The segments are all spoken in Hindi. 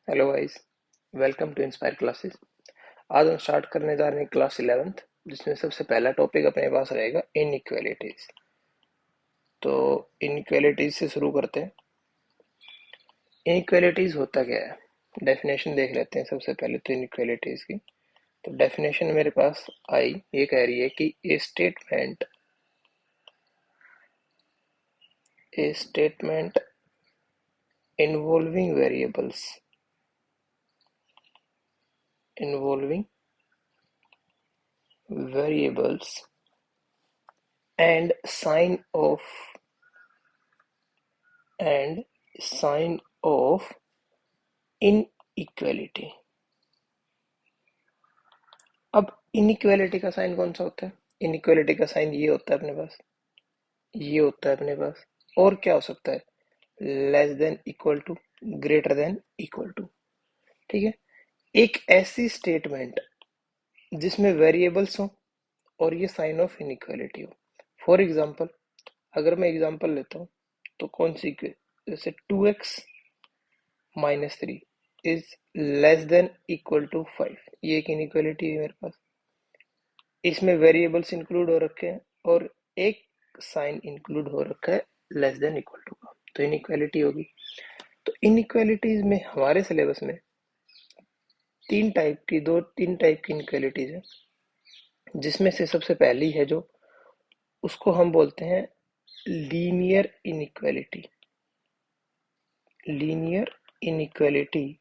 Hello guys, welcome to inspire classes. आज हम स्टार्ट करने जा रहे हैं क्लास 11th, जिसमें सबसे पहला टॉपिक अपने पास रहेगा इनइक्वालिटीज। तो इनइक्वालिटीज से शुरू करते हैं। इनइक्वालिटीज होता क्या है, डेफिनेशन देख लेते हैं सबसे पहले तो इनइक्वालिटीज की। तो डेफिनेशन मेरे पास आई, ये कह रही है कि ए statement involving variables and and sign of inequality। अब इनइक्वालिटी का साइन कौन सा होता है? इनइक्वालिटी का साइन ये होता है अपने पास, ये होता है अपने पास। और क्या हो सकता है? Less than equal to, greater than equal to. ठीक है, एक ऐसी स्टेटमेंट जिसमें वेरिएबल्स हो और ये साइन ऑफ इनइक्वालिटी हो। फॉर एग्जांपल, अगर मैं एग्जांपल लेता हूँ तो कौन सी, जैसे 2x minus 3 is less than equal to 5, ये एक इनइक्वालिटी है मेरे पास। इसमें वेरिएबल्स इंक्लूड हो रखे हैं और एक साइन इंक्लूड हो रखा है लेस देन इक्वल टू का, तो इनइक्वालिटी होगी। तो इनइक्वालिटीज में हमारे सिलेबस में तीन टाइप की इनइक्वालिटीज है, जिसमें से सबसे पहली है जो, उसको हम बोलते हैं linear inequality. Linear inequality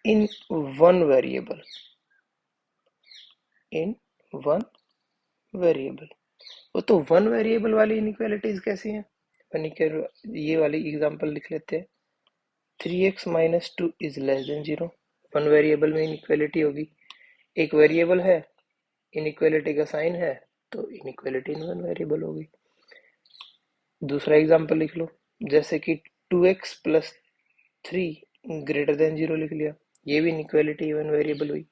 in one variable, in one variable. वो तो वन वेरिएबल वाली इनइक्वालिटीज कैसी हैं? ये वाली एग्जांपल लिख लेते हैं। 3x minus two is less than zero, one variable में इनइक्वालिटी होगी। एक वेरिएबल है, इनइक्वालिटी का साइन है, तो इनइक्वालिटी इन वन वेरिएबल होगी। दूसरा एग्जांपल लिख लो, जैसे कि 2x plus 3 greater than zero लिख लिया, ये भी इनइक्वालिटी वन वेरिएबल हुई।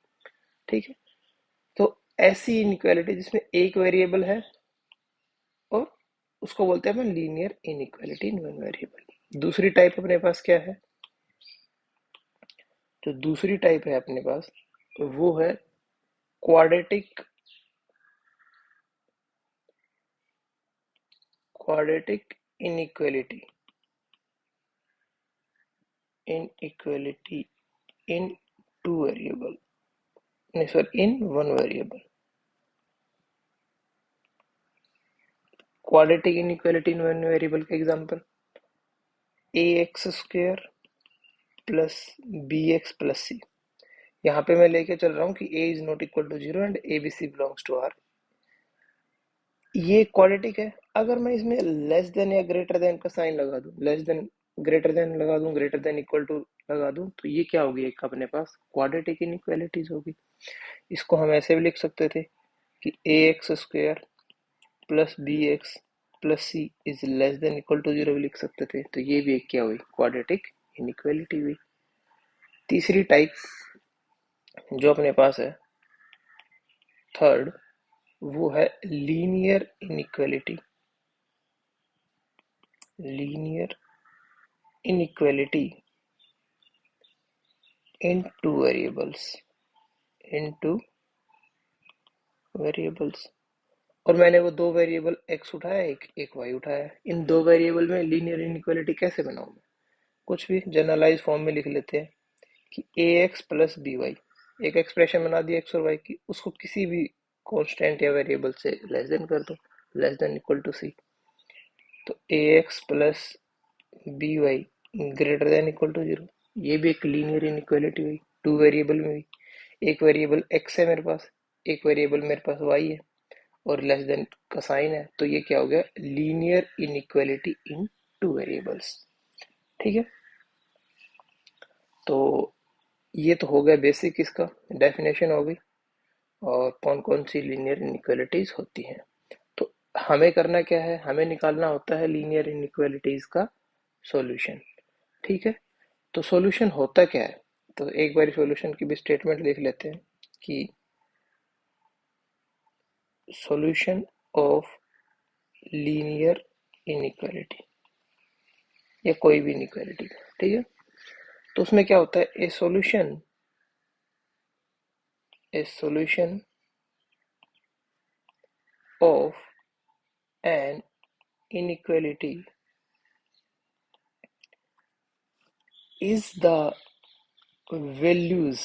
ठीक है, तो ऐसी इनइक्वालिटी जिसमें एक वेरिएबल है और उसको बोलते हैं अपन linear inequality in one variable. दूसरी टाइप अपने पास क्या है? जो दूसरी टाइप है अपने पास वो है quadratic quadratic inequality inequality in two variable, नहीं sorry, in one variable. Quadratic inequality in one variable का example a x square plus b x plus c. यहाँ पे मैं लेके चल रहा हूँ कि a is not equal to zero and a B c belongs to R. ये क्वाड्रेटिक है। अगर मैं इसमें लेस देन या ग्रेटर देन का साइन लगा दूं, लेस देन ग्रेटर देन लगा दूं, ग्रेटर देन इक्वल टू लगा दूं, तो ये क्या होगी? एक अपने पास क्वाड्रेटिक इनइक्वालिटीज होगी। इसको हम ऐसे भी लिख सकते थे कि a x square plus b x plus C is less than equal to zero भी लिख सकते थे, तो ये भी एक क्या हुई? क्वाड्रेटिक इनइक्वालिटी हुई। तीसरी टाइप जो अपने पास है, थर्ड, वो है linear inequality. Linear inequality in two variables. और मैंने वो दो वेरिएबल x उठाया, एक y उठाया। इन दो वेरिएबल में लीनियर इनइक्वालिटी कैसे बनाऊं मैं? कुछ भी जनरलाइज फॉर्म में लिख लेते हैं कि a x plus b Y, एक एक्सप्रेशन बना दी एक्स और वाई की, उसको किसी भी कांस्टेंट या वेरिएबल से लेस देन कर दो, less than equal to c. तो a x plus b y greater than equal to zero, ये भी एक लीनियर इनइक्वालिटी हुई, टू वेरिएबल में हुई। एक वेरिएबल x है मेरे पास, एक वेरिएबल मेरे पास y है और लेस देन का साइन है, तो ये क्या हो गया? Linear inequality in two variables. ठीक है, तो ये तो हो गया बेसिक, इसका डेफिनेशन हो गई और कौन कौन सी लीनियर इनइक्वालिटीज होती हैं। तो हमें करना क्या है? हमें निकालना होता है लीनियर इनइक्वालिटीज का सॉल्यूशन। ठीक है, तो सॉल्यूशन होता क्या है? तो एक बार सॉल्यूशन की भी स्टेटमेंट लिख लेते हैं कि सॉल्यूशन ऑफ लीनियर इनइक्वालिटी, या कोई भी इनइक्वालिटी। ठीक है, तो उसमें क्या होता है, a solution of an inequality is the values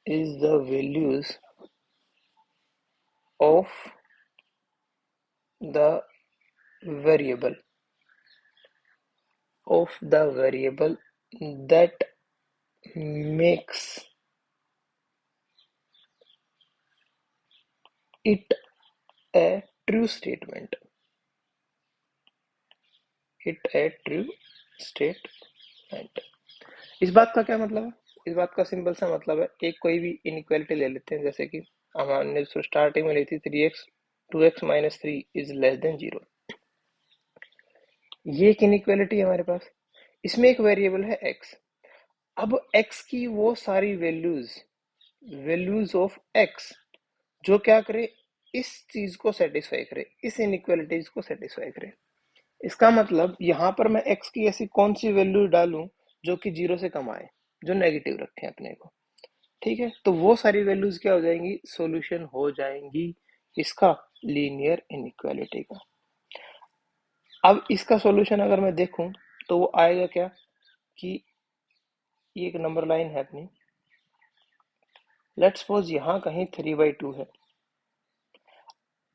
is the values of the variable that makes it a true statement. इस बात का क्या मतलब है? इस बात का सिंपल सा मतलब है, एक कोई भी इनइक्वालिटी ले लेते हैं, जैसे कि हमने स्टार्टिंग में ली थी 3x 2x minus 3 is less than 0। ये एक इनइक्वालिटी है हमारे पास, इसमें एक वेरिएबल है x। अब x की वो सारी वैल्यूज ऑफ x जो क्या करे, इस चीज को सेटिस्फाई करे, इस इनइक्वालिटीज को सेटिस्फाई करे। इसका मतलब यहां पर मैं x की ऐसी कौन सी वैल्यू डालूं जो कि 0 से कम आए, जो नेगेटिव रखें अपने को। ठीक है, तो वो सारी वैल्यूज क्या हो जाएंगी, सॉल्यूशन हो जाएंगी इसका, लीनियर इनइक्वालिटी का। अब इसका सॉल्यूशन अगर मैं देखूं तो वो आएगा क्या, कि ये एक नंबर लाइन है अपनी, लेट्स सपोज यहां कहीं 3/2 है।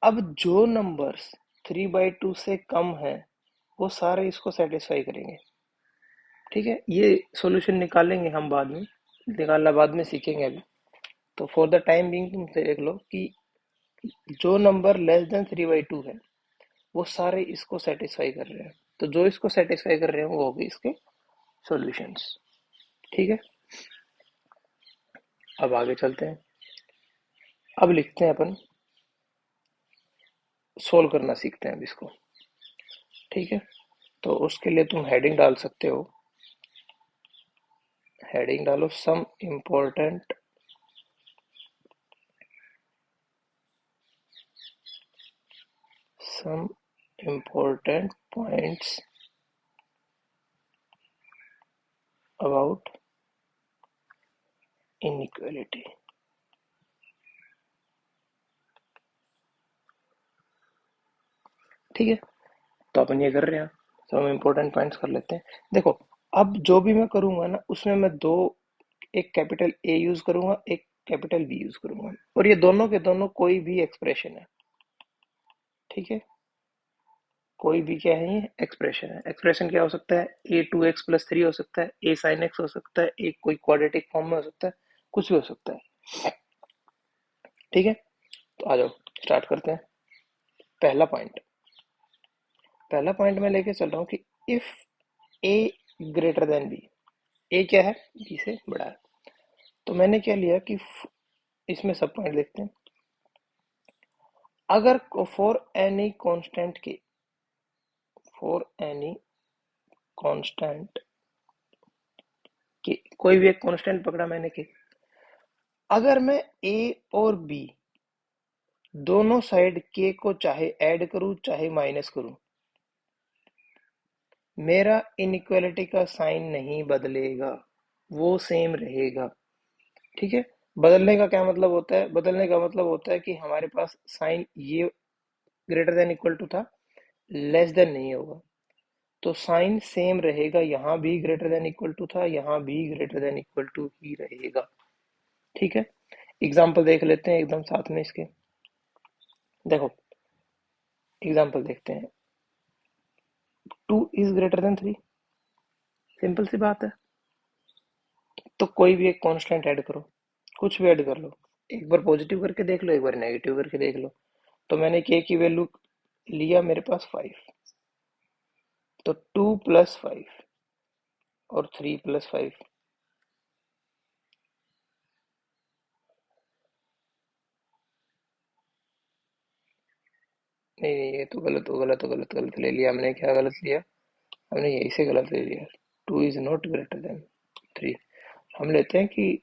अब जो नंबर्स 3/2 से कम है वो सारे इसको सेटिस्फाई करेंगे। ठीक है, ये सॉल्यूशन निकालेंगे हम बाद में, निकालना बाद में सीखेंगे अभी। तो फॉर द टाइम बिंग तुम देख लो कि जो नंबर लेस देन 3/2 है वो सारे इसको सेटिस्फाई कर रहे हैं, तो जो इसको सेटिस्फाई कर रहे हैं वो होगी इसके सॉल्यूशंस। ठीक है, अब आगे चलते हैं। अब लिखते हैं अपन, सोल्व करना सीखते हैं अब इसको। ठीक है, तो उसके लिए तुम हेडिंग डाल सकते हो, हेडिंग डालो some important points about inequality. ठीक है, तो अपन ये कर रहे हैं, तो हम इम्पोर्टेंट पॉइंट्स कर लेते हैं। देखो, अब जो भी मैं करूंगा ना उसमें मैं दो, एक कैपिटल ए यूज करूंगा, एक कैपिटल बी यूज करूंगा, और ये दोनों के दोनों कोई भी एक्सप्रेशन है। ठीक है, कोई भी क्या है, ये एक्सप्रेशन है। एक्सप्रेशन क्या हो सकता है, a2x+3 हो सकता है, a sin x हो सकता है, एक कोई क्वाड्रेटिक फॉर्म में हो सकता है, कुछ भी हो सकता है। ठीक है, तो आ जाओ स्टार्ट करते हैं। पहला पॉइंट मैं लेके चल रहा हूँ कि if a greater than b, a क्या है, b से बड़ा है। तो मैंने क्या लिया कि इसमें सब पॉइंट देखते हैं। अगर फॉर एनी कांस्टेंट के कोई भी एक कांस्टेंट पकड़ा मैंने कि अगर मैं a और b दोनों साइड के को चाहे ऐड करूं चाहे माइनस करूं, मेरा इनइक्वालिटी का साइन नहीं बदलेगा, वो सेम रहेगा। ठीक है, बदलने का क्या मतलब होता है, बदलने का मतलब होता है कि हमारे पास साइन ये ग्रेटर देन इक्वल टू था, लेस देन नहीं होगा, तो साइन सेम रहेगा, यहां भी ग्रेटर देन इक्वल टू था, यहां भी ग्रेटर देन इक्वल टू ही रहेगा। ठीक है, एग्जाम्पल देख लेते हैं एकदम साथ में इसके। देखो, एग्जाम्पल देखते हैं। 2 इज ग्रेटर देन 3, सिंपल सी बात है। तो कोई भी एक कांस्टेंट ऐड करो, कुछ भी ऐड कर लो, एक बार पॉजिटिव करके देख लो, एक बार नेगेटिव करके देख लो। तो मैंने के की वैल्यू लिया मेरे पास 5, तो 2+5 और 3+5, नहीं नहीं, ये तो गलत ले लिया हमने। क्या गलत लिया हमने, यही से गलत ले लिया। 2 इज नॉट ग्रेटर देन 3, हम लेते हैं कि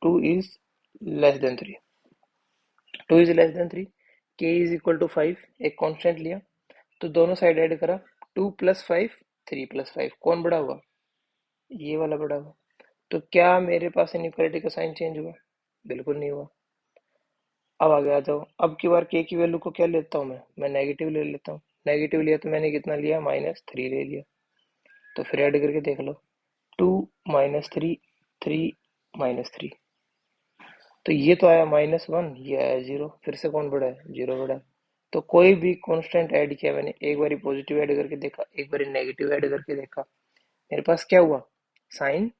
2 is less then 3। 2 is less then 3, के इज इक्वल टू 5, एक कांस्टेंट लिया, तो दोनों साइड ऐड करा, 2+5 3+5, कौन बड़ा हुआ, ये वाला बड़ा हुआ। तो क्या मेरे पास इनइक्वालिटी का साइन चेंज हुआ? बिल्कुल नहीं हुआ। अब आगे आ जाओ, अब की बार के की वैल्यू को क्या लेता हूँ मैं नेगेटिव ले लेता हूँ। नेगेटिव लिया तो मैंने कितना लिया? -3 ले लिया। तो फिर ऐड करके देख लो, 2 -3, 3 -3। तो ये तो आया -1, ये आया 0। फिर से कौन बड़ा है? 0 बड़ा है। तो कोई भी कांस्टेंट ऐड किया मैंने, एक बारी पॉजिटिव ऐड करके देखा, एक बारी नेगेटिव ऐड करके देखा, मेरे पास क्या हुआ? साइन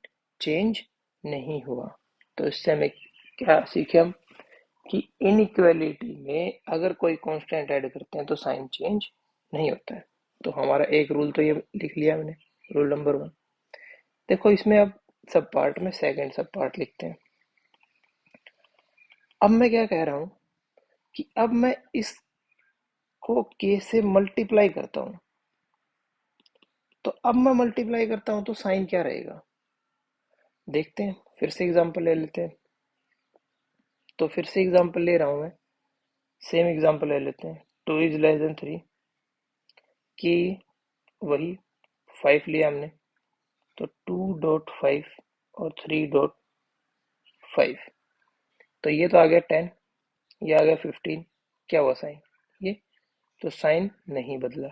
चेंज नहीं हुआ। तो इससे हमें क्या सीखे हम? कि इनइक्वालिटी में अगर कोई कांस्टेंट ऐड करते हैं तो साइन चेंज नहीं होता है। तो हमारा एक रूल तो ये लिख लिया मैंने, रूल नंबर 1। देखो इसमें अब सब पार्ट में सेकंड सब पार्ट लिखते हैं। अब मैं क्या कह रहा हूं कि अब मैं इसको के से मल्टीप्लाई करता हूं। तो अब मैं मल्टीप्लाई करता हूं तो साइन क्या रहेगा? देखते हैं, फिर से एग्जांपल ले लेते हैं। तो फिर से एग्जांपल ले रहा हूं मैं, सेम एग्जांपल ले लेते हैं। 2 इज लेस देन 3 की वही 5 लिया हमने, तो 2.5 और 3.5। तो ये तो आ गया 10, ये आ गया 15। क्या हुआ साइन? ये तो साइन नहीं बदला।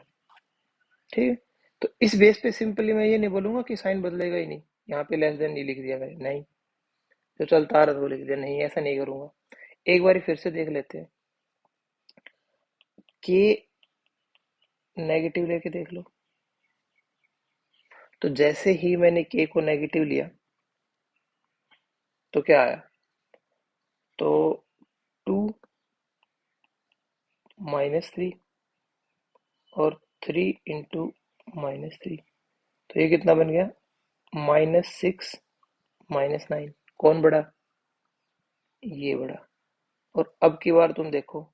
ठीक है। तो इस बेस पे सिंपली मैं ये नहीं बोलूंगा कि साइन बदलेगा ही नहीं, यहाँ पे लेस देन नहीं लिख दिया मैंने, नहीं। जो चलता आ रहा था वो लिख दिया, नहीं ऐसा नहीं करूंगा। एक बार फिर से देख लेते हैं, के नेगेटिव लेके देख लो। तो जैसे ही मैंने के को नेगेटिव लिया तो क्या आया? तो 2 -3 और 3 इंटू -3, तो ये कितना बन गया? -6 -9। कौन बड़ा? ये बड़ा। और अब की बार तुम देखो,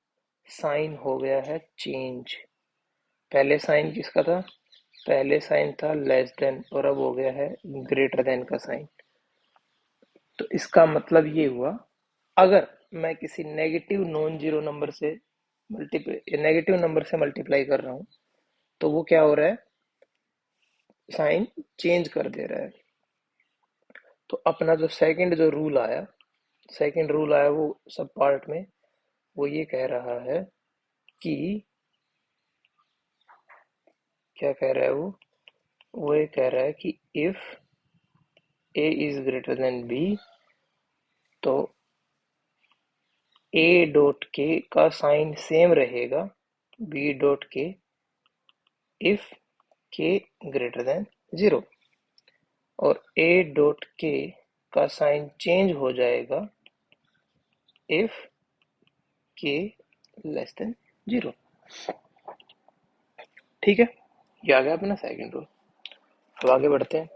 साइन हो गया है चेंज। पहले साइन किसका था? पहले साइन था लेस देन, और अब हो गया है ग्रेटर देन का साइन। तो इसका मतलब ये हुआ, अगर मैं किसी नेगेटिव नॉन जीरो नंबर से मल्टीप्लाई कर रहा हूं, तो वो क्या हो रहा है? साइन चेंज कर दे रहा है। तो अपना जो सेकंड जो रूल आया, सेकंड रूल आया वो सब पार्ट में, वो ये कह रहा है कि, क्या कह रहा है वो ये कह रहा है कि if A is greater than B, तो ए डॉट के का साइन सेम रहेगा B dot K if K greater than 0, और ए डॉट के का साइन चेंज हो जाएगा इफ के लेस देन 0। ठीक है, ये आ गया अपना सेकंड रूल। अब आगे बढ़ते हैं,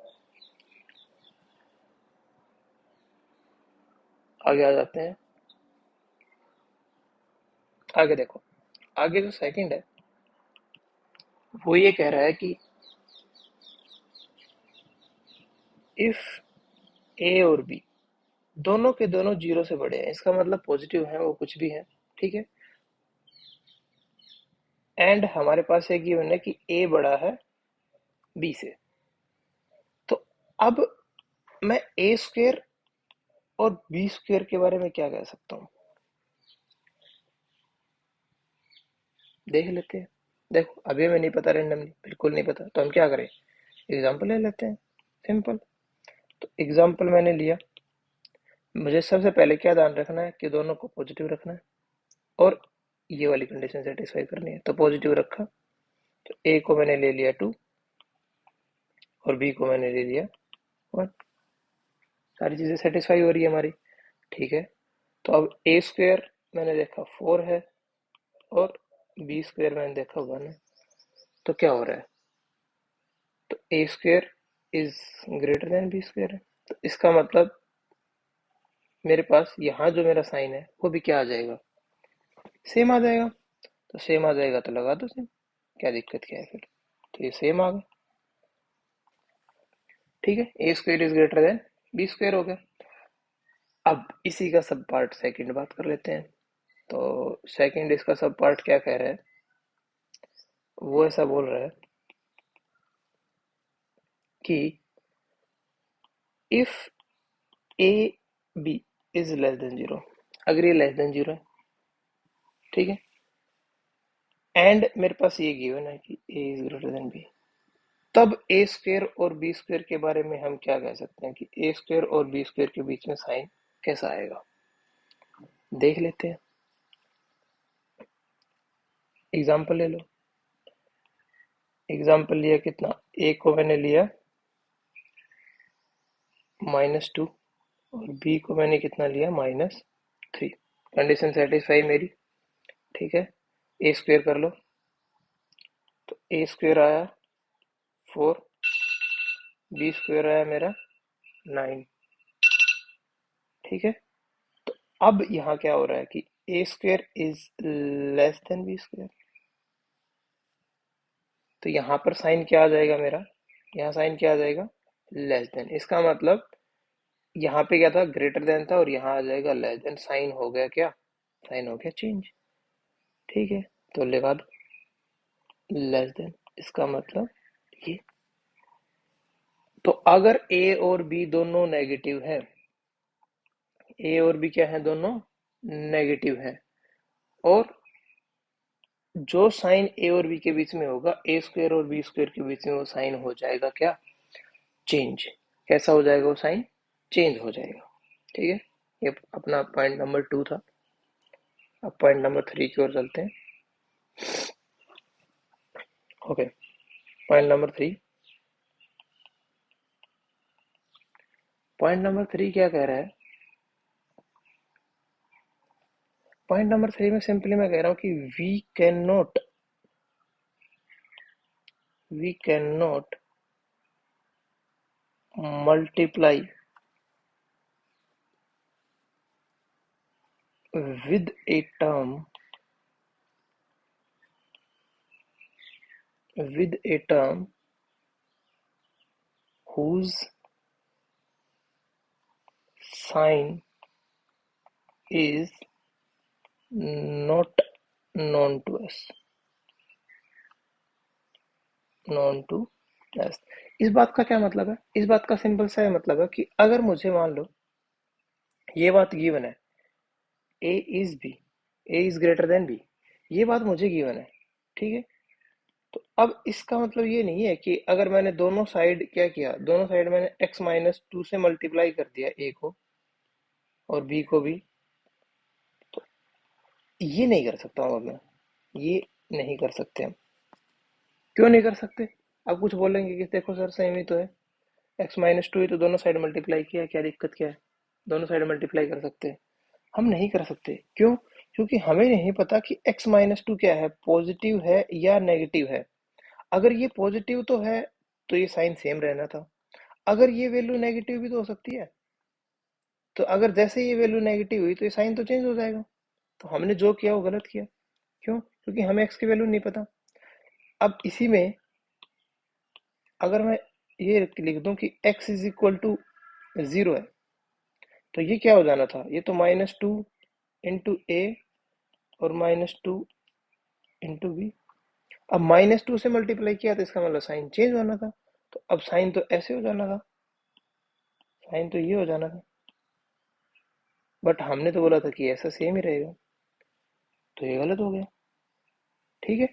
आगे आ जाते हैं। आगे देखो, आगे जो सेकंड है वो ये कह रहा है कि इफ ए और बी दोनों के दोनों 0 से बड़े हैं, इसका मतलब पॉजिटिव है वो कुछ भी है, ठीक है। एंड हमारे पास एक गिवन है कि ए बड़ा है बी से। तो अब मैं ए स्क्वेयर और बी स्क्वेयर के बारे में क्या कह सकता हूँ? देख लेते हैं। देखो अभी हमें नहीं पता, रेंडमली बिल्कुल नहीं पता, तो हम क्या करें? एग्जाम्पल ले लेते हैं, सिंपल। तो एग्जाम्पल मैंने लिया, मुझे सबसे पहले क्या ध्यान रखना है कि दोनों को पॉजिटिव रखना है, और ये वाली कंडीशन सेटिस्फाई करनी है। तो पॉजिटिव रखा, तो ए को मैंने ले लिया 2 और बी को मैंने ले लिया 1। सारी चीजें सेटिस्फाई हो रही है हमारी, ठीक है। तो अब ए स्क्वेयर मैंने देखा 4 है, और बी स्क्वेयर मैंने देखा 1 है। तो क्या हो रहा है? तो a square is greater than b square है। तो इसका मतलब मेरे पास यहाँ जो मेरा साइन है वो भी क्या आ जाएगा? सेम आ जाएगा। तो सेम आ जाएगा तो लगा दो सेम, क्या दिक्कत क्या है फिर? तो ये सेम आ गया, ठीक है। A square is greater than b square हो गया। अब इसी का सब पार्ट सेकंड बात कर लेते हैं। तो सेकंड इसका सब पार्ट क्या कह रहा है? वो ऐसा बोल रहा है कि if A B is less than zero, अगर ये लेस देन जीरो है, ठीक है, एंड मेरे पास ये गिवन है कि ए इज ग्रेटर देन बी, तब ए स्क्वेयर और बी स्क्वेयर के बारे में हम क्या कह सकते हैं कि ए स्क्वेयर और बी स्क्वेयर के बीच में साइन कैसा आएगा, देख लेते हैं। एग्जाम्पल ले लो। एग्जाम्पल लिया कितना, ए को मैंने लिया -2 और बी को मैंने कितना लिया -3। कंडीशन सेटिस्फाई मेरी, ठीक है। ए स्क्वेयर कर लो, तो ए स्क्वेयर आया 4, बी स्क्वेयर आया मेरा 9, ठीक है। तो अब यहाँ क्या हो रहा है कि a square is less than b square, तो यहाँ पर साइन क्या आ जाएगा मेरा, यहाँ साइन क्या आ जाएगा, लेस देन। इसका मतलब यहाँ पे क्या था, ग्रेटर देन था, और यहाँ आ जाएगा लेस देन। साइन हो गया क्या, साइन हो गया चेंज, ठीक है। तो लगा दो लेस देन, इसका मतलब ये। तो अगर ए और बी दोनों नेगेटिव है, ए और बी क्या है, दोनों नेगेटिव है, और जो साइन ए और बी के बीच में होगा, ए स्क्वेयर और बी स्क्वेयर के बीच में, वो साइन हो जाएगा क्या, चेंज। कैसा हो जाएगा वो साइन, चेंज हो जाएगा, ठीक है। ये अपना पॉइंट नंबर 2 था। अब पॉइंट नंबर 3 की ओर चलते हैं। Okay, point number 3। Point number 3 क्या कह रहा है, पॉइंट नंबर 3 में सिंपली मैं कह रहा हूं कि we can not multiply with a term whose sign is not known to us, known to us। इस बात का क्या मतलब है, इस बात का सिंपल सा मतलब है कि अगर मुझे मान लो ये बात गिवन है, a is b, a is greater than b, ये बात मुझे गिवन है, ठीक है। तो अब इसका मतलब ये नहीं है कि अगर मैंने दोनों साइड क्या किया, दोनों साइड मैंने x-2 से मल्टीप्लाई कर दिया, ए को और बी को भी, ये नहीं कर सकता हूँ अब मैं, ये नहीं कर सकते हम। क्यों नहीं कर सकते, अब कुछ बोलेंगे कि देखो सर सेम ही तो है, x-2 ही तो दोनों साइड मल्टीप्लाई किया है, क्या दिक्कत क्या है, दोनों साइड मल्टीप्लाई कर सकते हैं। हम नहीं कर सकते, क्यों, क्योंकि हमें नहीं पता कि x-2 क्या है, पॉजिटिव है या नेगेटिव है। अगर ये पॉजिटिव तो है तो ये साइन सेम रहना था, अगर ये वैल्यू नेगेटिव भी तो हो सकती है, तो अगर जैसे ये वैल्यू नेगेटिव हुई तो ये साइन तो चेंज हो जाएगा। तो हमने जो किया वो गलत किया, क्यों, क्योंकि हमें x की वैल्यू नहीं पता। अब इसी में अगर मैं ये लिख दूं कि x इज इक्वल टू 0 है, तो ये क्या हो जाना था, ये तो -2 इंटू ए और -2 इंटू बी। अब -2 से मल्टीप्लाई किया तो इसका मतलब साइन चेंज होना था, तो अब साइन तो ऐसे हो जाना था, साइन तो ये हो जाना था, बट हमने तो बोला था कि ऐसा सेम ही रहेगा, तो ये गलत हो गया, ठीक है।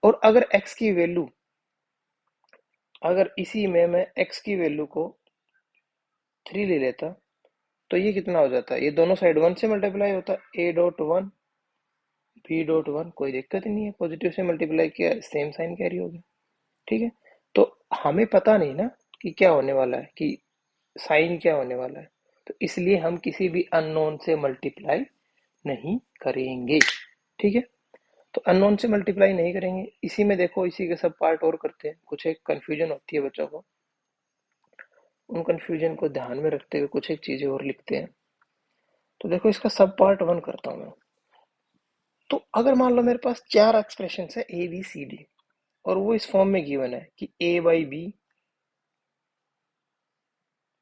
और अगर x की वैल्यू, अगर इसी में मैं x की वैल्यू को 3 ले लेता, तो ये कितना हो जाता है, ये दोनों साइड 1 से मल्टीप्लाई होता, a.1 b.1, कोई दिक्कत ही नहीं है, पॉजिटिव से मल्टीप्लाई किया सेम साइन कैरी हो गया, ठीक है। तो हमें पता नहीं ना कि क्या होने वाला है, कि साइन क्या होने वाला है, तो इसलिए हम किसी भी अननोन से मल्टीप्लाई नहीं करेंगे, ठीक है। तो अननोन से मल्टीप्लाई नहीं करेंगे। इसी में देखो, इसी के सब पार्ट और करते हैं, कुछ एक कंफ्यूजन होती है बच्चों को, उन कंफ्यूजन को ध्यान में रखते हुए कुछ एक चीजें और लिखते हैं। तो देखो, इसका सब पार्ट 1 करता हूं मैं। तो अगर मान लो मेरे पास 4 एक्सप्रेशन है ए बी सी डी, और वो इस फॉर्म में गिवन है कि a by b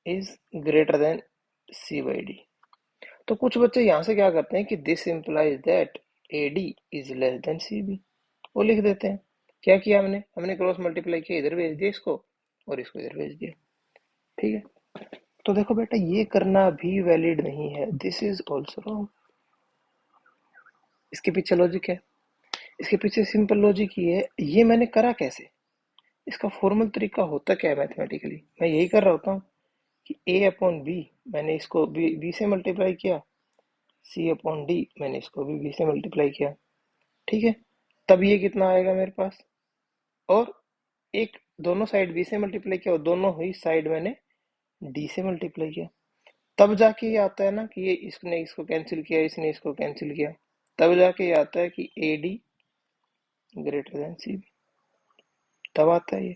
is greater than c by d. तो कुछ बच्चे यहाँ से क्या करते हैं कि this implies that a d is less than c b, वो लिख देते हैं। क्या किया हमने, हमने क्रॉस मल्टीप्लाई किया, इधर भेज दिया इसको और इसको इधर भेज दिया, ठीक है। तो देखो बेटा, ये करना भी वैलिड नहीं है, दिस इज ऑल्सो रॉन्ग। इसके पीछे लॉजिक है, इसके पीछे सिंपल लॉजिक ये है, ये मैंने करा कैसे, इसका फॉर्मल तरीका होता क्या है मैथमेटिकली, मैं यही कर रहा होता हूँ कि ए अपॉन बी, मैंने इसको बी से मल्टीप्लाई किया, सी अपॉन डी, मैंने इसको भी बी से मल्टीप्लाई किया, ठीक है। तब ये कितना आएगा मेरे पास, और एक दोनों साइड बी से मल्टीप्लाई किया और दोनों ही साइड मैंने डी से मल्टीप्लाई किया, तब जाके ये आता है ना कि ये इसने इसको कैंसिल किया, इसने इसको कैंसिल किया, तब जाके ये आता है कि ए डी ग्रेटर देन सी, तब आता है ये।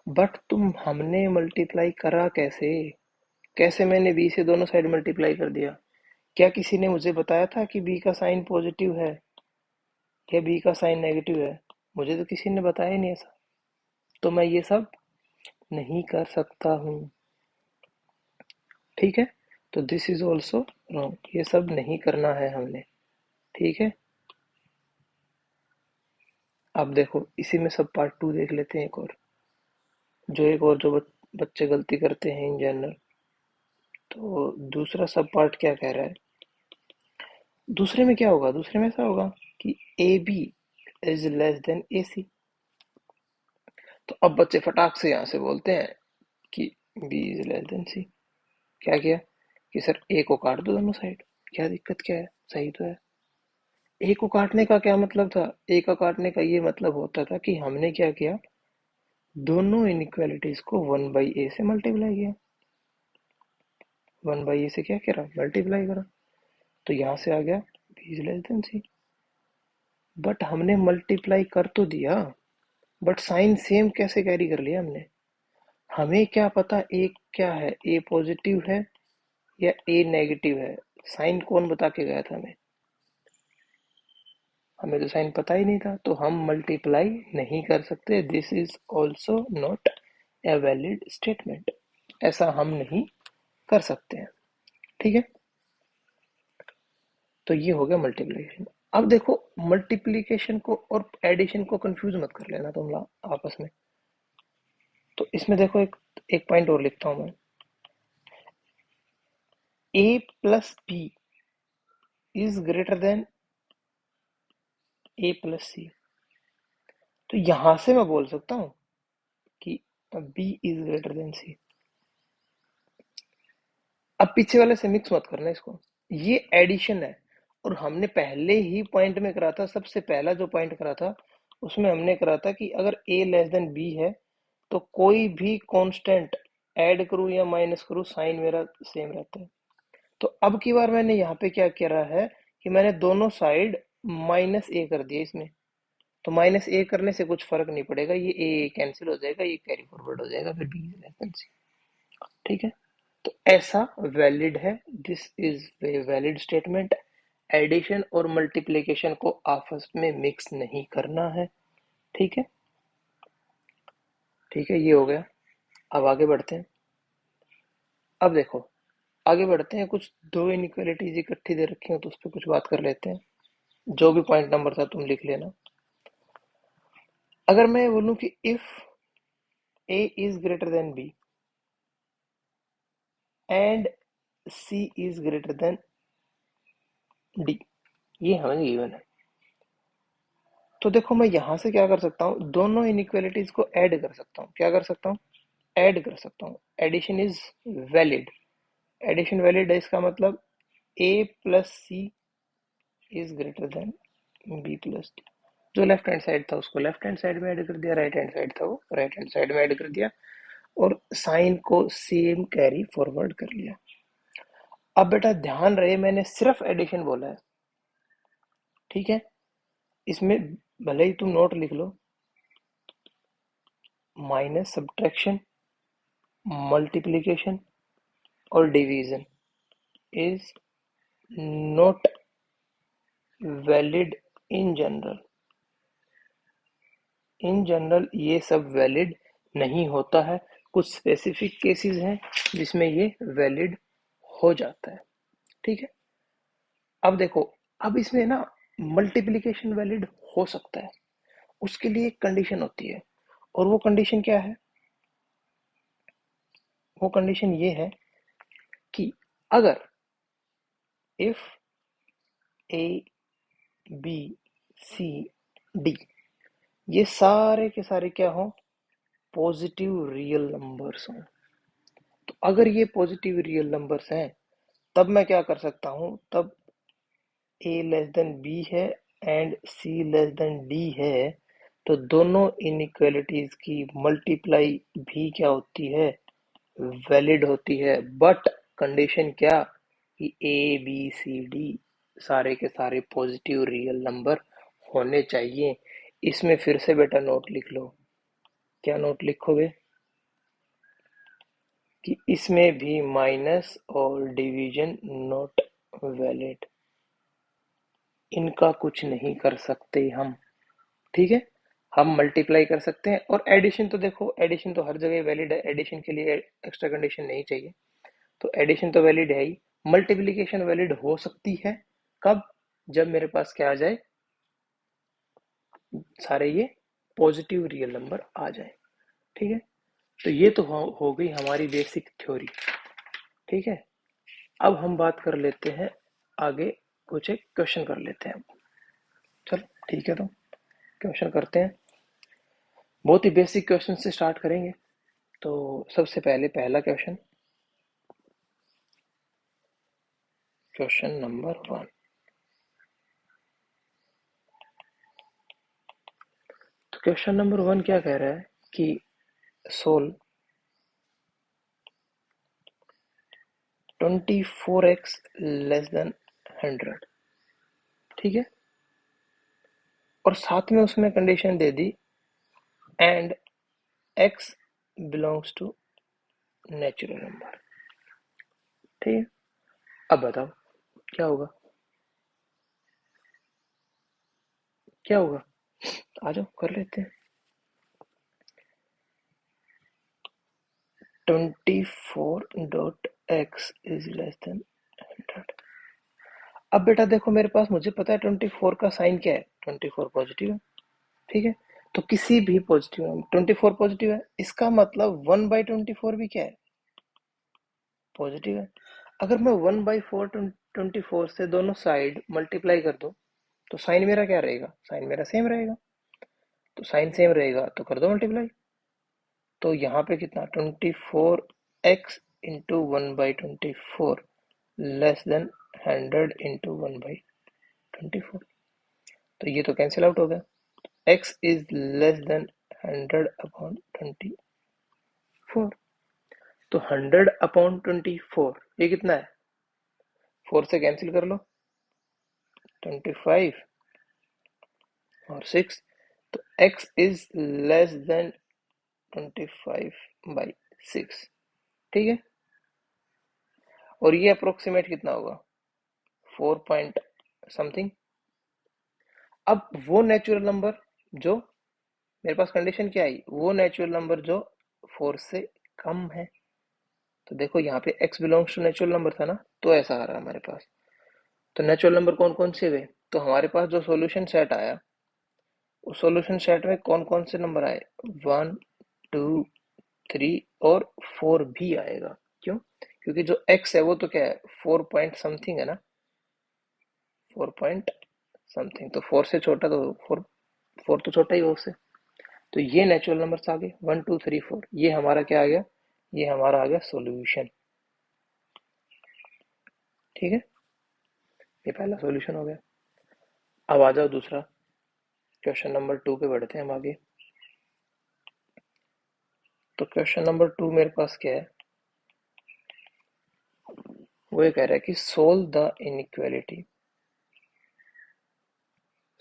बट तुम हमने मल्टीप्लाई करा कैसे, कैसे मैंने बी से दोनों साइड मल्टीप्लाई कर दिया, क्या किसी ने मुझे बताया था कि बी का साइन पॉजिटिव है या बी का साइन नेगेटिव है, मुझे तो किसी ने बताया ही नहीं ऐसा, तो मैं ये सब नहीं कर सकता हूँ, ठीक है। तो दिस इज ऑल्सो रॉन्ग, ये सब नहीं करना है हमने, ठीक है। अब देखो इसी में सब पार्ट टू देख लेते हैं, एक और जो बच्चे गलती करते हैं इन जनरल। तो दूसरा सब पार्ट क्या कह रहा है, दूसरे में क्या होगा, दूसरे में ऐसा होगा कि a B is less than a c. तो अब बच्चे फटाक से यहाँ से बोलते हैं कि बी इज लेस देन सी। क्या किया कि सर ए को काट दो दोनों साइड, क्या दिक्कत क्या है, सही तो है। ए को काटने का क्या मतलब था, ए का काटने का ये मतलब होता था कि हमने क्या किया, दोनों इनइक्वालिटीज को 1/a से मल्टीप्लाई किया, 1/a से क्या करा, मल्टीप्लाई करा, तो यहाँ से आ गया b is less than C. But हमने मल्टीप्लाई कर तो दिया, बट साइन सेम कैसे कैरी कर लिया हमने, हमें क्या पता ए क्या है, ए पॉजिटिव है या ए नेगेटिव है, साइन कौन बता के गया था हमें, हमें तो साइन पता ही नहीं था, तो हम मल्टीप्लाई नहीं कर सकते, this is also not a valid statement, ऐसा हम नहीं कर सकते हैं, ठीक है। तो ये हो गया मल्टीप्लिकेशन। अब देखो मल्टीप्लिकेशन को और एडिशन को कंफ्यूज मत कर लेना तुम आपस में। तो इसमें देखो एक एक पॉइंट और लिखता हूं मैं, a plus b is greater than a plus c. तो यहां से मैं बोल सकता हूं कि b is greater than c. अब पीछे वाले से मिक्स मत करना इसको, ये एडिशन है, और हमने पहले ही पॉइंट में करा था, सबसे पहला जो पॉइंट करा था उसमें हमने करा था कि अगर a लेस देन b है तो कोई भी कांस्टेंट ऐड करूं या माइनस करूं साइन मेरा सेम रहता है। तो अब की बार मैंने यहाँ पे क्या करा है कि मैंने दोनों साइड माइनस ए कर दिया इसमें, तो माइनस ए करने से कुछ फर्क नहीं पड़ेगा, ये ए कैंसिल हो जाएगा, ये कैरी फॉरवर्ड हो जाएगा, फिर बी लेस देन सी, ठीक है। तो ऐसा वैलिड है, this is a valid statement, addition और मल्टीप्लिकेशन को आपस में मिक्स नहीं करना है, ठीक है। ठीक है, ये हो गया। अब आगे बढ़ते हैं। अब देखो आगे बढ़ते हैं, कुछ दो इनइक्वालिटीज इकट्ठी दे रखी हो तो उस पर कुछ बात कर लेते हैं, जो भी पॉइंट नंबर था तुम लिख लेना। अगर मैं बोलूं कि if A is greater than B and C is greater than D, ये हमें गिवन है, तो देखो मैं यहां से क्या कर सकता हूँ, दोनों इनइक्वालिटीज को ऐड कर सकता हूँ, क्या कर सकता हूँ, ऐड कर सकता हूँ, addition is valid, addition valid है, इसका मतलब a plus C is greater than B plus D, जो लेफ्ट हैंड साइड था उसको लेफ्ट हैंड साइड में ऐड कर दिया, राइट हैंड साइड था वो राइट हैंड साइड में ऐड कर दिया, और साइन को सेम कैरी फॉरवर्ड कर लिया। अब बेटा ध्यान रहे मैंने सिर्फ एडिशन बोला है, ठीक है, इसमें भले ही तुम नोट लिख लो, माइनस सब्ट्रैक्शन मल्टीप्लिकेशन और division is not valid in general, in general ये सब वैलिड नहीं होता है, कुछ स्पेसिफिक केसेस हैं जिसमें ये वैलिड हो जाता है, ठीक है। अब देखो, अब इसमें ना मल्टीप्लिकेशन वैलिड हो सकता है, उसके लिए एक कंडीशन होती है, और वो कंडीशन क्या है, वो कंडीशन ये है कि अगर if A B C D ये सारे के सारे क्या हो, पॉजिटिव रियल नंबर्स हों। तो अगर ये पॉजिटिव रियल नंबर्स हैं तब मैं क्या कर सकता हूं, तब a लेस देन बी है and c less than d है, तो दोनों इनइक्वालिटीज की मल्टीप्लाई भी क्या होती है, वैलिड होती है। बट कंडीशन क्या, कि a b c d सारे के सारे पॉजिटिव रियल नंबर होने चाहिए। इसमें फिर से बेटा नोट लिख लो। क्या नोट लिखोगे, कि इसमें भी माइनस और डिवीजन नॉट वैलिड, इनका कुछ नहीं कर सकते हम। ठीक है, हम मल्टीप्लाई कर सकते हैं, और एडिशन तो देखो, एडिशन तो हर जगह वैलिड है, एडिशन के लिए एक्स्ट्रा कंडीशन नहीं चाहिए, तो एडिशन तो वैलिड है ही। मल्टीप्लिकेशन वैलिड हो सकती है, कब, जब मेरे पास क्या आ जाए, सारे ये पॉजिटिव रियल नंबर आ जाए। ठीक है, तो ये तो हो गई हमारी बेसिक थ्योरी। ठीक है, अब हम बात कर लेते हैं आगे, कुछ एक क्वेश्चन कर लेते हैं। चलो ठीक है, तो क्वेश्चन करते हैं। बहुत ही बेसिक क्वेश्चन से स्टार्ट करेंगे। तो सबसे पहले पहला क्वेश्चन, क्वेश्चन नंबर 1। तो क्वेश्चन नंबर 1 क्या कह रहा है, कि सोल 24x लेस देन 100। ठीक है, और साथ में उसमें कंडीशन दे दी, and x belongs to natural number. ठीक है, अब बताओ क्या होगा, क्या होगा, आ जाओ कर लेते हैं। 24.x is less then 100। अब बेटा देखो, मेरे पास, मुझे पता है 24 का साइन क्या है, 24 पॉजिटिव है। ठीक है, तो किसी भी पॉजिटिव नंबर, 24 पॉजिटिव है, इसका मतलब 1/24 भी क्या है, पॉजिटिव है। अगर मैं 1/4 24 से दोनों साइड मल्टीप्लाई कर दूं, तो साइन मेरा क्या रहेगा, साइन मेरा सेम रहेगा। तो साइन सेम रहेगा तो कर दो मल्टीप्लाई। तो यहाँ पे कितना, 24x into 1/24 less than 100 into 1/24। तो ये तो कैंसिल आउट हो गया, x इज लेस देन 100/24। तो 100/24 ये कितना है, 4 से कैंसिल कर लो, 25 और 6। तो x इज लेस देन 25/6। ठीक है, और ये अप्रोक्सीमेट कितना होगा, 4 पॉइंट समथिंग। अब वो नेचुरल नंबर जो, मेरे पास कंडीशन क्या आई, वो नेचुरल नंबर जो 4 से कम है। तो देखो यहाँ पे x belongs to natural number था ना, तो ऐसा आ रहा है हमारे पास। तो नेचुरल नंबर कौन कौन से हुए, तो हमारे पास जो सॉल्यूशन सेट आया, उस सॉल्यूशन सेट में कौन कौन से नंबर आए, 1 2 3 और 4 भी आएगा। क्यों, क्योंकि जो x है वो तो क्या है, 4 पॉइंट समथिंग है ना, 4 पॉइंट समथिंग, तो 4 से छोटा, तो 4 तो छोटा ही हो उससे। तो ये नेचुरल नंबर्स आ गए 1 2 3 4, ये हमारा क्या आ गया, ये हमारा आ गया सॉल्यूशन। ठीक है, ये पहला सॉल्यूशन हो गया। अब आ जाओ दूसरा, क्वेश्चन नंबर 2 पे बढ़ते हैं हम आगे। तो क्वेश्चन नंबर 2 मेरे पास क्या है, वो ये कह रहा है कि solve the inequality,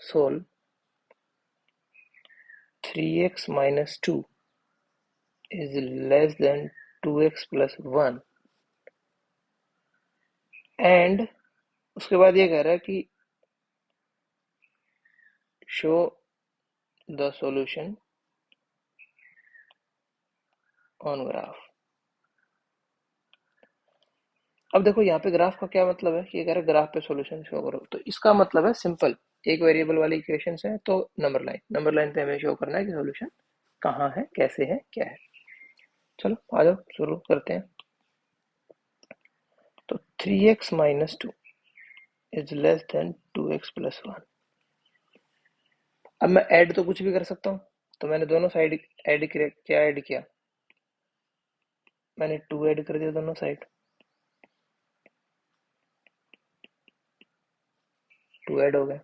solve 3x minus 2 is less than 2x plus 1, and उसके बाद ये कह रहा है कि show the solution on graph. अब देखो यहाँ पे ग्राफ का क्या मतलब है, कि ये कह रहा है ग्राफ पे सॉल्यूशन शो करो, तो इसका मतलब है सिंपल, एक वेरिएबल वाली इक्वेशन है तो नंबर लाइन पे हमें शो करना है कि सॉल्यूशन कहाँ है, कैसे है, क्या है। चलो आ जाओ शुरू करते हैं। तो 3x minus 2 is less then 2x plus 1। अब मैं ऐड तो कुछ भी कर सकता हूँ, तो मैंने दोनों साइड ऐड किया। क्या ऐड किया? मैंने 2 ऐड कर दिया दोनों साइड, 2 ऐड हो गया।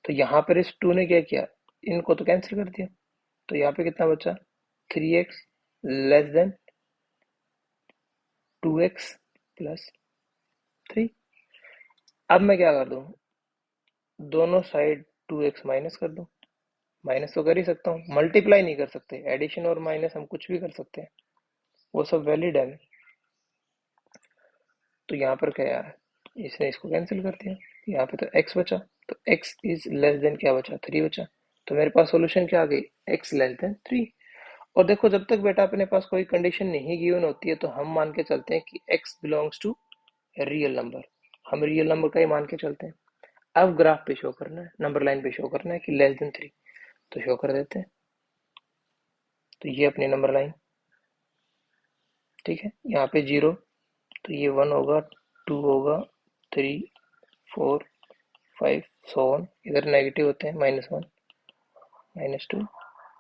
तो यहाँ पर इस 2 ने क्या किया, इनको तो कैंसिल कर दिया। तो यहाँ पे कितना बचा? 3x less than 2x plus 3। अब मैं क्या कर दूँ, दोनों साइड 2x माइनस कर दूँ। माइनस तो कर ही सकता हूँ, मल्टीप्लाई नहीं कर सकते। एडिशन और माइनस हम कुछ भी कर सकते हैं, वो सब वैलिड है। तो यहाँ पर क्या है, इसने इसको कैंसिल कर दिया। यहाँ पे तो x बचा, तो x इज लेस देन क्या बचा, 3 बचा। तो मेरे पास सॉल्यूशन क्या आ गई, x लेस देन 3। और देखो, जब तक बेटा अपने पास कोई कंडीशन नहीं गिवन होती है तो हम मान के चलते हैं कि x belongs to real number. हम रियल नंबर का ही मान के चलते हैं। अब ग्राफ पे शो करना है, नंबर लाइन पे शो करना है कि लेस देन 3, तो शो कर देते हैं। तो ये अपनी नंबर लाइन, ठीक है। यहाँ पे 0, तो ये 1 होगा, 2 होगा, 3, 4, 5, सो ऑन। इधर नेगेटिव होते हैं, -1, -2,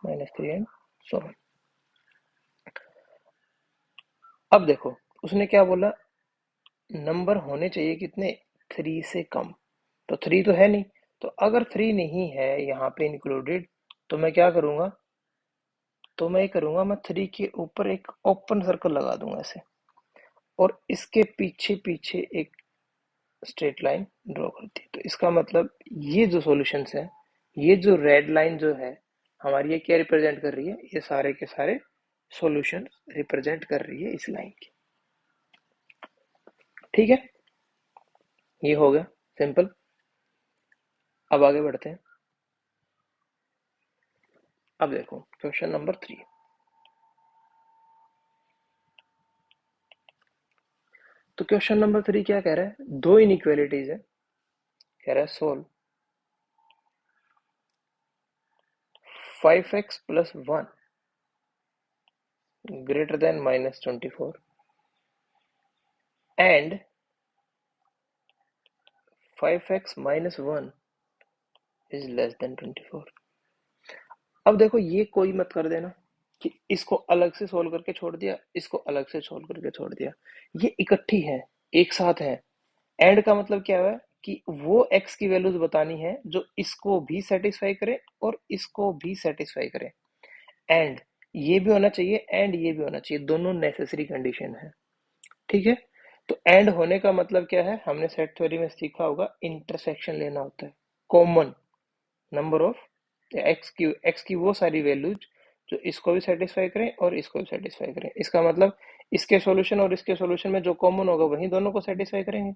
-3 एंड सो ऑन। अब देखो, उसने क्या बोला, नंबर होने चाहिए कितने, 3 से कम। तो 3 तो है नहीं, तो अगर 3 नहीं है यहाँ पे इंक्लूडेड, तो मैं क्या करूँगा, तो मैं करूँगा, मैं 3 के ऊपर एक ओपन सर्कल लगा दूंगा ऐसे, और इसके पीछे पीछे एक स्ट्रेट लाइन ड्रॉ कर दी। तो इसका मतलब ये जो सॉल्यूशंस है, ये जो रेड लाइन जो है हमारी, ये क्या रिप्रेजेंट कर रही है, ये सारे के सारे सॉल्यूशन रिप्रेजेंट कर रही है इस लाइन की। ठीक है, ये हो गया सिंपल। अब आगे बढ़ते हैं। अब देखो क्वेश्चन नंबर 3। तो क्वेश्चन नंबर 3 क्या कह रहा है, दो इनइक्वालिटीज है। कह रहा है solve 5x plus 1 greater than -24 and 5x minus 1 is less then 24। अब देखो, ये कोई मत कर देना कि इसको अलग से सोल्व करके छोड़ दिया, इसको अलग से सोल्व करके छोड़ दिया। ये इकट्ठी है, एक साथ है। एंड का मतलब क्या है कि वो x की वैल्यूज बतानी है जो इसको भी सेटिस्फाई करे और इसको भी सेटिस्फाई करे। एंड ये भी होना चाहिए, एंड ये भी होना चाहिए, दोनों नेसेसरी कंडीशन है। ठीक है। तो एंड होने का मतलब क्या है, हमने सेट थ्योरी में सीखा होगा, इंटरसेक्शन लेना होता है, कॉमन नंबर ऑफ एक्स की वो सारी वैल्यूज जो इसको भी सेटिस्फाई करें और इसको भी सेटिस्फाई करें। इसका मतलब इसके सॉल्यूशन और इसके सॉल्यूशन में जो कॉमन होगा वही दोनों को सेटिस्फाई करेंगे।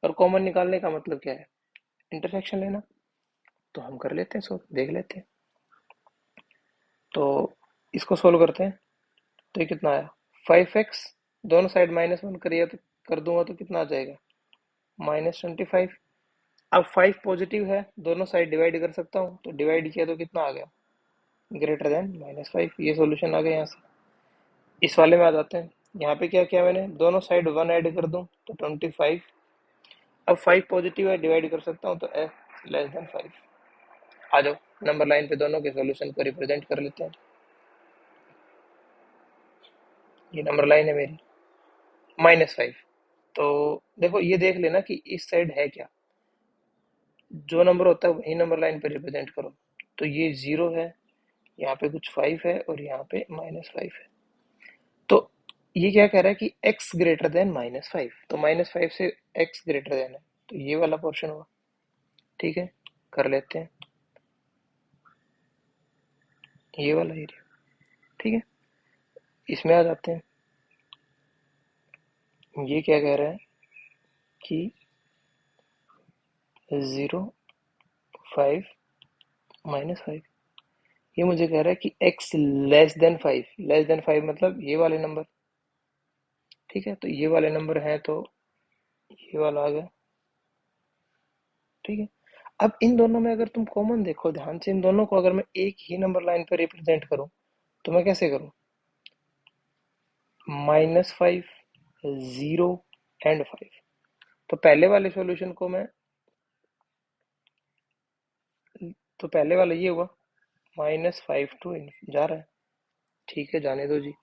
और कॉमन निकालने का मतलब क्या है, इंटरसेक्शन लेना। तो हम कर लेते हैं, सो देख लेते हैं। तो इसको सोल्व करते हैं। तो ये कितना आया, 5x, दोनों साइड -1 करिए तो कर दूंगा तो कितना आ जाएगा, -25। अब 5 पॉजिटिव है, दोनों साइड डिवाइड कर सकता हूँ, तो डिवाइड किया तो कितना आ गया, ग्रेटर देन -5। ये सॉल्यूशन आ गया। यहाँ से इस वाले में आ जाते हैं। यहाँ पे क्या किया मैंने, दोनों साइड 1 ऐड कर दूं तो 25। अब 5 पॉजिटिव है, डिवाइड कर सकता हूँ, तो x लेस देन 5। आ जाओ, नंबर लाइन पे दोनों के सॉल्यूशन को रिप्रेजेंट कर लेते हैं। ये नंबर लाइन है मेरी, -5। तो देखो, ये देख लेना कि इस साइड है क्या, जो नंबर होता है वही नंबर लाइन पे रिप्रेजेंट करो। तो ये 0 है, यहाँ पे कुछ 5 है और यहाँ पे -5 है। तो ये क्या कह रहा है कि x ग्रेटर देन -5, तो -5 से x ग्रेटर देन है, तो ये वाला पोर्शन हुआ। ठीक है, कर लेते हैं ये वाला एरिया। ठीक है, इसमें आ जाते हैं। ये क्या कह रहा है कि 0, 5, -5। ये मुझे कह रहा है कि x less than 5, less than 5 मतलब ये वाले नंबर। ठीक है, तो ये वाले नंबर हैं, तो ये वाला आ गया। ठीक है। अब इन दोनों में अगर तुम कॉमन देखो ध्यान से, इन दोनों को अगर मैं एक ही नंबर लाइन पर रिप्रेजेंट करूं तो मैं कैसे करूं, -5, 0 एंड 5। तो पहले वाले सॉल्यूशन को मैं, तो पहले वाला ये हुआ -5 टू जा रहा है, ठीक है जाने दो जी।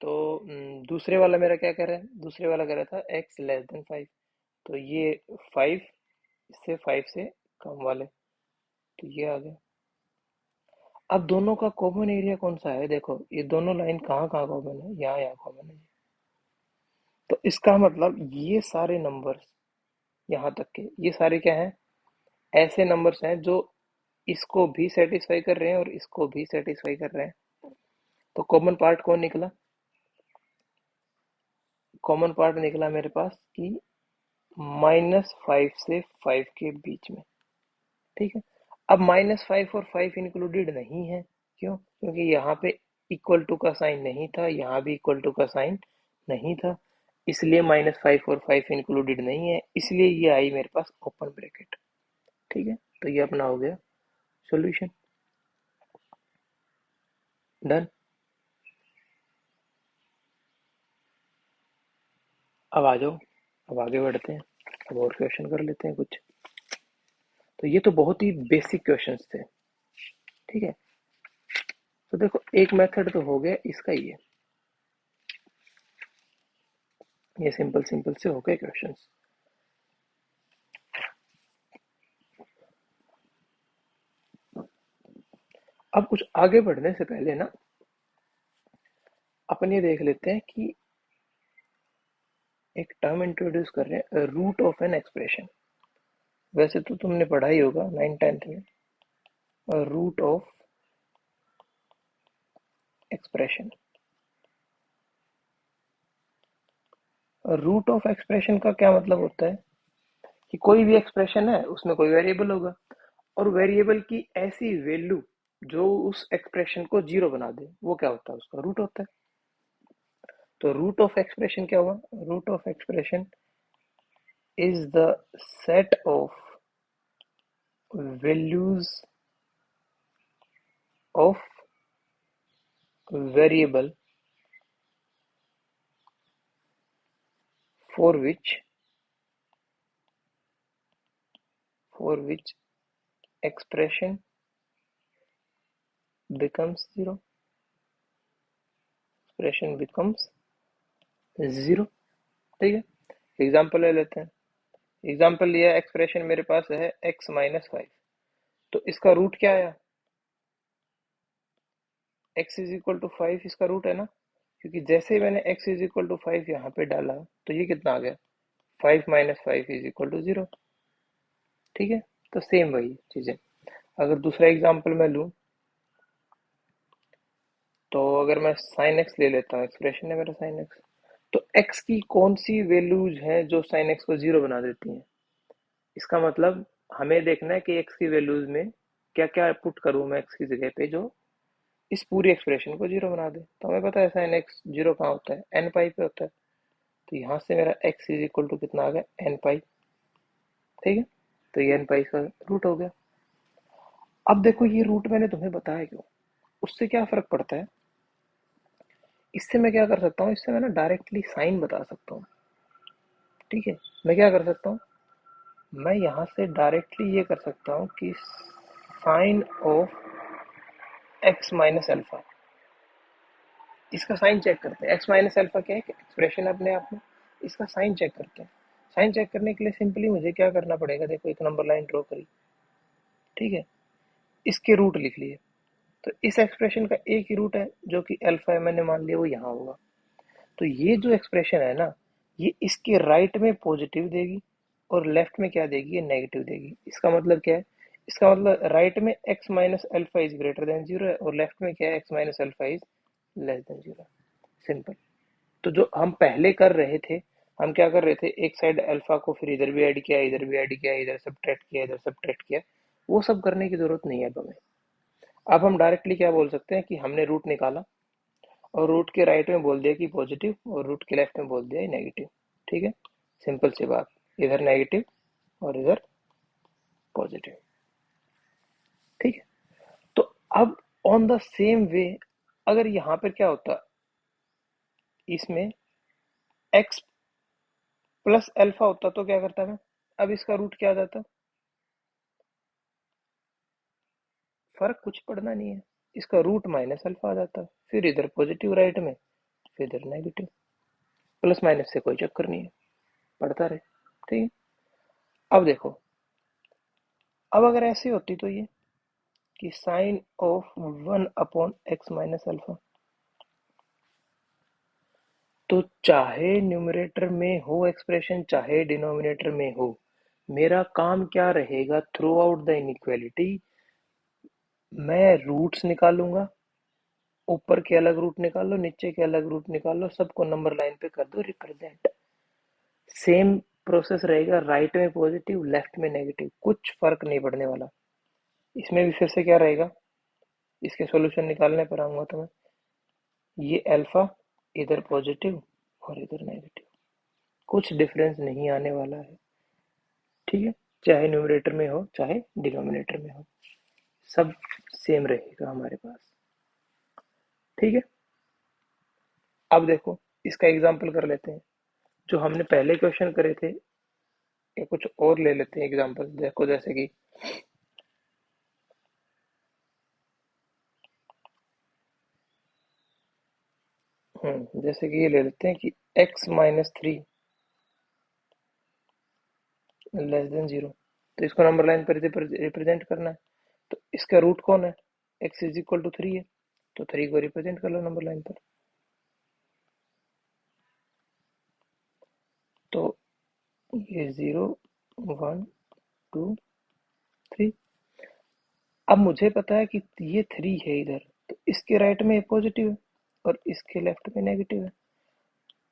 तो दूसरे वाला मेरा क्या कह रहा है, दूसरे वाला कह रहा था x <5। तो ये 5 से 5 से कम वाले, तो ये आ गया। अब दोनों का कॉमन एरिया कौन सा है, देखो ये दोनों लाइन कहाँ कहाँ कॉमन है, यहाँ यहाँ कॉमन है। तो इसका मतलब ये सारे नंबर्स यहाँ तक के, ये सारे क्या हैं, ऐसे नंबर्स हैं जो इसको भी सेटिस्फाई कर रहे हैं और इसको भी सेटिस्फाई कर रहे हैं। तो कॉमन पार्ट कौन निकला, कॉमन पार्ट निकला मेरे पास कि -5 से 5 के बीच में, ठीक है। अब -5 और 5 इंक्लूडेड नहीं है, क्यों, क्योंकि यहाँ पे इक्वल टू का साइन नहीं था, यहाँ भी इक्वल टू का साइन नहीं था, इसलिए -5 और 5 इंक्लूडेड नहीं है, इसलिए ये आई मेरे पास ओपन ब्रैकेट, ठीक है। तो ये अपना हो गया सॉल्यूशन, डन। अब आ जाओ, अब आगे बढ़ते हैं, अब और क्वेश्चन कर लेते हैं कुछ। तो ये तो बहुत ही बेसिक क्वेश्चंस थे, ठीक है। तो देखो एक मेथड तो हो गया इसका, ये सिंपल सिंपल से हो गए क्वेश्चंस। अब कुछ आगे बढ़ने से पहले ना अपन ये देख लेते हैं कि एक टर्म इंट्रोड्यूस कर रहे हैं, रूट ऑफ एन एक्सप्रेशन। वैसे तो तुमने पढ़ा ही होगा 9th 10th में, root of expression. Root of expression का क्या मतलब होता है कि कोई भी एक्सप्रेशन है उसमें कोई वेरिएबल होगा, और वेरिएबल की ऐसी वैल्यू जो उस एक्सप्रेशन को जीरो बना दे, वो क्या होता है, उसका रूट होता है। तो रूट ऑफ एक्सप्रेशन क्या हुआ, root of expression is the set of values of variable for which expression becomes zero, expression becomes zero, ठीक है। एग्जाम्पल ले लेते हैं, एग्जाम्पल लिया, एक्सप्रेशन मेरे पास है x-5, तो इसका रूट क्या आया, x इज इक्वल टू 5 इसका रूट है ना, क्योंकि जैसे ही मैंने x इज इक्वल टू 5 यहाँ पे डाला तो ये कितना आ गया, 5 - 5 इज इक्वल टू 0, ठीक है। तो सेम वही चीजें। अगर दूसरा एग्जाम्पल मैं लूँ, तो अगर मैं साइन एक्स ले लेता हूँ, एक्सप्रेशन है मेरा साइन एक्स, तो एक्स की कौन सी वैल्यूज हैं जो साइन एक्स को जीरो बना देती हैं। इसका मतलब हमें देखना है कि एक्स की वैल्यूज में क्या क्या पुट करूँ मैं एक्स की जगह पे जो इस पूरी एक्सप्रेशन को जीरो बना दे। तो हमें पता है साइन एक्स जीरो कहाँ होता है, एन पाई पे होता है। तो यहाँ से मेरा एक्स इज इक्वल टू कितना आ गया, एन पाई, ठीक है। तो ये एन पाई का रूट हो गया। अब देखो ये रूट मैंने तुम्हें बताया क्यों, उससे क्या फर्क पड़ता है, इससे मैं क्या कर सकता हूँ, इससे मैं ना डायरेक्टली साइन बता सकता हूँ, ठीक है। मैं क्या कर सकता हूँ, मैं यहाँ से डायरेक्टली ये कर सकता हूँ कि sign of X minus alpha, इसका साइन चेक करते हैं। एक्स माइनस अल्फा क्या है, एक्सप्रेशन अपने आप में, इसका साइन चेक करते हैं। साइन चेक करने के लिए सिंपली मुझे क्या करना पड़ेगा, देखो एक नंबर लाइन ड्रॉ करी, ठीक है, इसके रूट लिख लिए। तो इस एक्सप्रेशन का एक ही रूट है जो कि अल्फा है, मैंने मान लिया वो यहाँ होगा। तो ये जो एक्सप्रेशन है ना, ये इसके राइट में पॉजिटिव देगी और लेफ्ट में क्या देगी, ये नेगेटिव देगी। इसका मतलब क्या है, इसका मतलब राइट में x minus alpha is greater than zero है और लेफ्ट में क्या है, x minus alpha is less than zero, simple. तो जो हम पहले कर रहे थे, हम क्या कर रहे थे, एक साइड अल्फा को फिर इधर भी ऐड किया, इधर भी ऐड किया, इधर सब्ट्रैक्ट किया, इधर सब्ट्रैक्ट किया, वो सब करने की जरूरत नहीं है अब हमें। अब हम डायरेक्टली क्या बोल सकते हैं कि हमने रूट निकाला और रूट के राइट में बोल दिया कि पॉजिटिव और रूट के लेफ्ट में बोल दिया नेगेटिव, ठीक है। सिंपल सी बात, इधर नेगेटिव और इधर पॉजिटिव, ठीक है। तो अब ऑन द सेम वे अगर यहाँ पर क्या होता, इसमें एक्स प्लस अल्फा होता तो क्या करता मैं, अब इसका रूट क्या आ जाता, फर्क कुछ पड़ना नहीं है, इसका रूट माइनस अल्फा आ जाता, फिर इधर पॉजिटिव राइट में, फिर इधर नेगेटिव, प्लस माइनस से कोई चक्कर नहीं है, पढ़ता रहे। ठीक है, अब देखो, अब अगर ऐसे होती तो ये कि साइन ऑफ 1/x-अल्फा, तो चाहे न्यूमरेटर में हो एक्सप्रेशन चाहे डिनोमिनेटर में हो, मेरा काम क्या रहेगा थ्रू आउट द इनइक्वालिटी, मैं रूट्स निकालूंगा, ऊपर के अलग रूट निकाल लो, नीचे के अलग रूट निकाल लो, सबको नंबर लाइन पे कर दो रिप्रेजेंट। सेम प्रोसेस रहेगा, राइट में पॉजिटिव लेफ्ट में नेगेटिव, कुछ फर्क नहीं पड़ने वाला। इसमें भी फिर से क्या रहेगा, इसके सॉल्यूशन निकालने पर आऊंगा तो मैं, ये अल्फा इधर पॉजिटिव और इधर नेगेटिव, कुछ डिफरेंस नहीं आने वाला है। ठीक है, चाहे न्यूमरेटर में हो चाहे डिनोमिनेटर में हो, सब सेम रहेगा हमारे पास। ठीक है, अब देखो इसका एग्जाम्पल कर लेते हैं, जो हमने पहले क्वेश्चन करे थे या कुछ और ले लेते हैं एग्जाम्पल। देखो जैसे कि जैसे कि ये ले लेते हैं कि x-3 <3 <0 तो इसको नंबर लाइन पर रिप्रेजेंट करना है, तो इसका रूट कौन है, x = 3 है, तो 3 को रिप्रेजेंट कर लो नंबर लाइन पर, तो ये 0 1 2 3। अब मुझे पता है कि ये 3 है इधर, तो इसके राइट में पॉजिटिव है और इसके लेफ्ट में नेगेटिव है,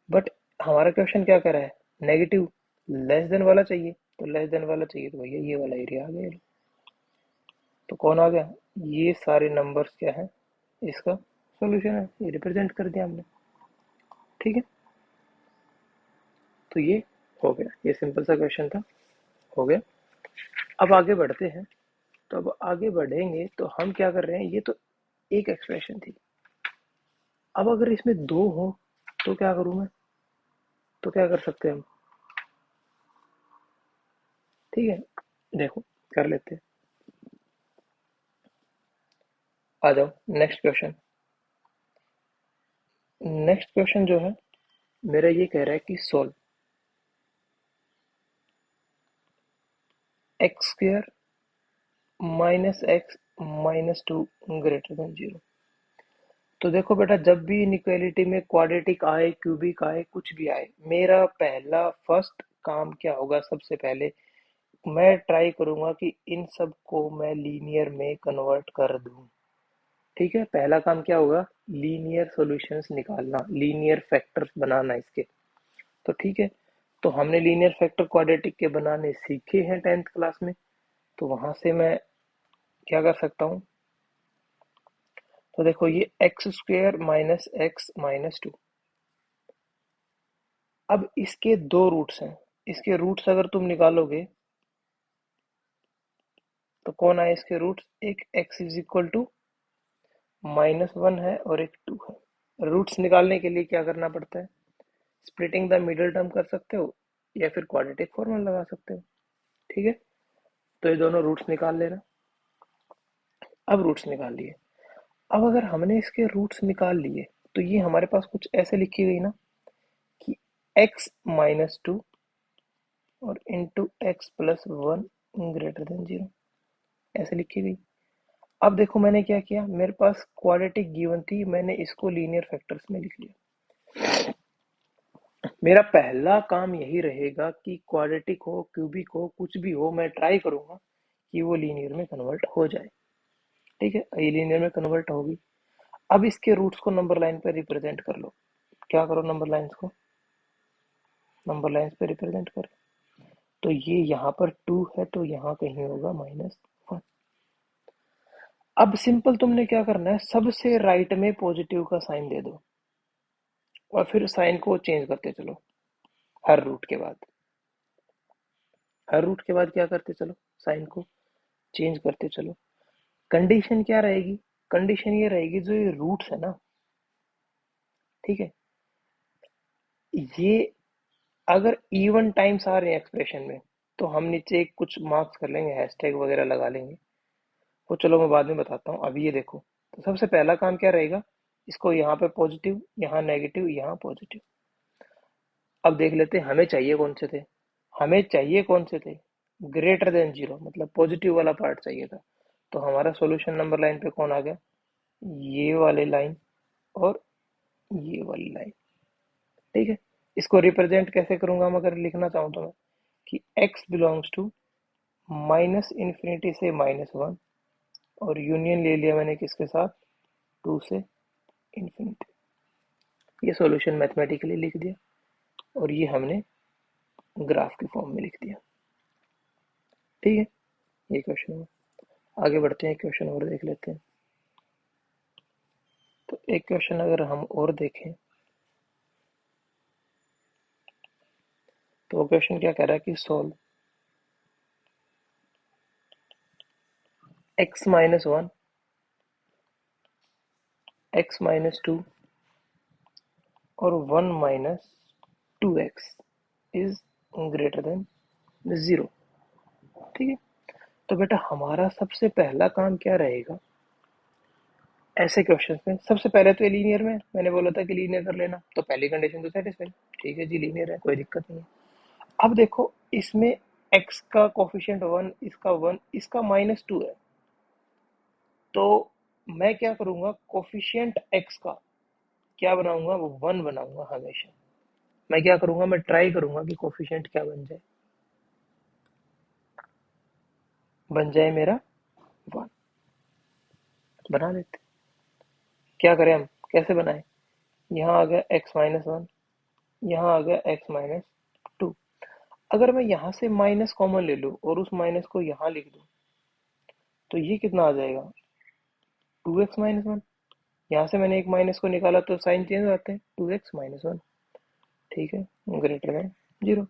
बट हमारा क्वेश्चन क्या कर रहा है, नेगेटिव लेस देन वाला चाहिए, तो लेस देन वाला चाहिए तो भैया ये वाला एरिया आ गया, तो कौन आ गया, ये सारे नंबर्स क्या है, इसका सॉल्यूशन है, ये रिप्रेजेंट कर दिया हमने। ठीक है, तो ये हो गया, ये सिंपल सा क्वेश्चन था, हो गया। अब आगे बढ़ते हैं, तो अब आगे बढ़ेंगे तो हम क्या कर रहे हैं, ये तो एक एक्सप्रेशन थी, अब अगर इसमें दो हो तो क्या करूं मैं, तो क्या कर सकते हैं हम, ठीक है, देखो कर लेते हैं, आ जाओ नेक्स्ट क्वेश्चन। नेक्स्ट क्वेश्चन जो है मेरा ये कह रहा है कि सोल्व x² -x -2 < 0। तो देखो बेटा, जब भी इनइक्वालिटी में क्वाड्रेटिक आए क्यूबिक आए कुछ भी आए, मेरा पहला फर्स्ट काम क्या होगा, सबसे पहले मैं ट्राई करूंगा कि इन सब को मैं लीनियर में कन्वर्ट कर दूं। ठीक है, पहला काम क्या होगा, लीनियर सॉल्यूशंस निकालना, लीनियर फैक्टर्स बनाना इसके। तो ठीक है, तो हमने लीनियर फैक्टर क्वाड्रेटिक के बनाने सीखे हैं 10th क्लास में, तो वहां से मैं क्या कर सकता हूँ, तो देखो ये x² -x -2, अब इसके दो रूट्स हैं, इसके रूट्स अगर तुम निकालोगे तो कौन आए इसके रूट्स, एक x = -1 है और एक 2 है। रूट्स निकालने के लिए क्या करना पड़ता है, स्प्लिटिंग द मिडिल टर्म कर सकते हो या फिर क्वाड्रेटिक फॉर्मूला लगा सकते हो। ठीक है, तो ये दोनों रूट्स निकाल लेना। अब रूट्स निकाल लिए, अब अगर हमने इसके रूट्स निकाल लिए तो ये हमारे पास कुछ ऐसे लिखी गई ना कि x-2 और इंटू x+1 > 0, ऐसे लिखी गई। अब देखो मैंने क्या किया, मेरे पास क्वाड्रेटिक गिवन थी, मैंने इसको लीनियर फैक्टर्स में लिख लिया। मेरा पहला काम यही रहेगा कि क्वाड्रेटिक हो क्यूबिक हो कुछ भी हो, मैं ट्राई करूंगा कि वो लीनियर में कन्वर्ट हो जाए। ठीक है, ये लीनियर में कन्वर्ट होगी। अब इसके रूट्स को नंबर लाइन पर रिप्रेजेंट कर लो, क्या करो, नंबर लाइंस को नंबर लाइंस पे रिप्रेजेंट करो, तो ये यहाँ पर 2 है तो यहाँ कहीं होगा -1। अब सिंपल तुमने क्या करना है, सबसे राइट में पॉजिटिव का साइन दे दो और फिर साइन को चेंज करते चलो, हर रूट के बाद, हर रूट के बाद क्या करते चलो, साइन को चेंज करते चलो। कंडीशन क्या रहेगी, कंडीशन ये रहेगी जो ये रूट्स है ना, ठीक है, ये अगर इवन टाइम्स आ रहे हैं एक्सप्रेशन में, तो हम नीचे एक कुछ मार्क्स कर लेंगे, हैशटैग वगैरह लगा लेंगे। वो चलो मैं बाद में बताता हूँ, अभी ये देखो। तो सबसे पहला काम क्या रहेगा, इसको यहाँ पे पॉजिटिव, यहाँ नेगेटिव, यहाँ पॉजिटिव। अब देख लेते हैं हमें चाहिए कौन से थे। हमें चाहिए कौन से थे, ग्रेटर देन जीरो, मतलब पॉजिटिव वाला पार्ट चाहिए था। तो हमारा सॉल्यूशन नंबर लाइन पे कौन आ गया, ये वाली लाइन और ये वाली लाइन। ठीक है, इसको रिप्रेजेंट कैसे करूंगा हम, अगर लिखना चाहूँ तो मैं, कि x belongs to minus infinity से -1, और यूनियन ले लिया मैंने किसके साथ, 2 से इन्फिनिटी। ये सॉल्यूशन मैथमेटिकली लिख दिया, और ये हमने ग्राफ के फॉर्म में लिख दिया। ठीक है, ये क्वेश्चन हुआ। आगे बढ़ते हैं, क्वेश्चन और देख लेते हैं। तो एक क्वेश्चन अगर हम और देखें, तो वो क्वेश्चन क्या कह रहा है कि सोल्व x-1, x-2 और 1-2x इज ग्रेटर देन 0। ठीक है, तो बेटा हमारा सबसे पहला काम क्या रहेगा, ऐसे क्वेश्चन में सबसे पहले तो ये लीनियर में मैंने बोला था कि लीनियर कर लेना, तो पहली कंडीशन तो सेटिस्फाई। ठीक है जी, लीनियर है, कोई दिक्कत नहीं है। अब देखो इसमें x का कोफिशिएंट 1, इसका 1, इसका -2 है। तो मैं क्या करूंगा, कोफिशिएंट x का क्या बनाऊंगा, वो 1 बनाऊंगा हमेशा। मैं क्या करूंगा, मैं ट्राई करूंगा कि कोफिशिएंट क्या बन जाए, बन जाए मेरा 1। बना लेते, क्या करें हम, कैसे बनाए, यहाँ आ गया x-1, यहाँ आ गया x-2। अगर मैं यहाँ से माइनस कॉमन ले लूँ और उस माइनस को यहाँ लिख दूँ, तो ये कितना आ जाएगा, 2x-1। यहाँ से मैंने एक माइनस को निकाला तो साइन चेंज हो जाते हैं, 2x-1। ठीक है, ग्रेटर देन 0।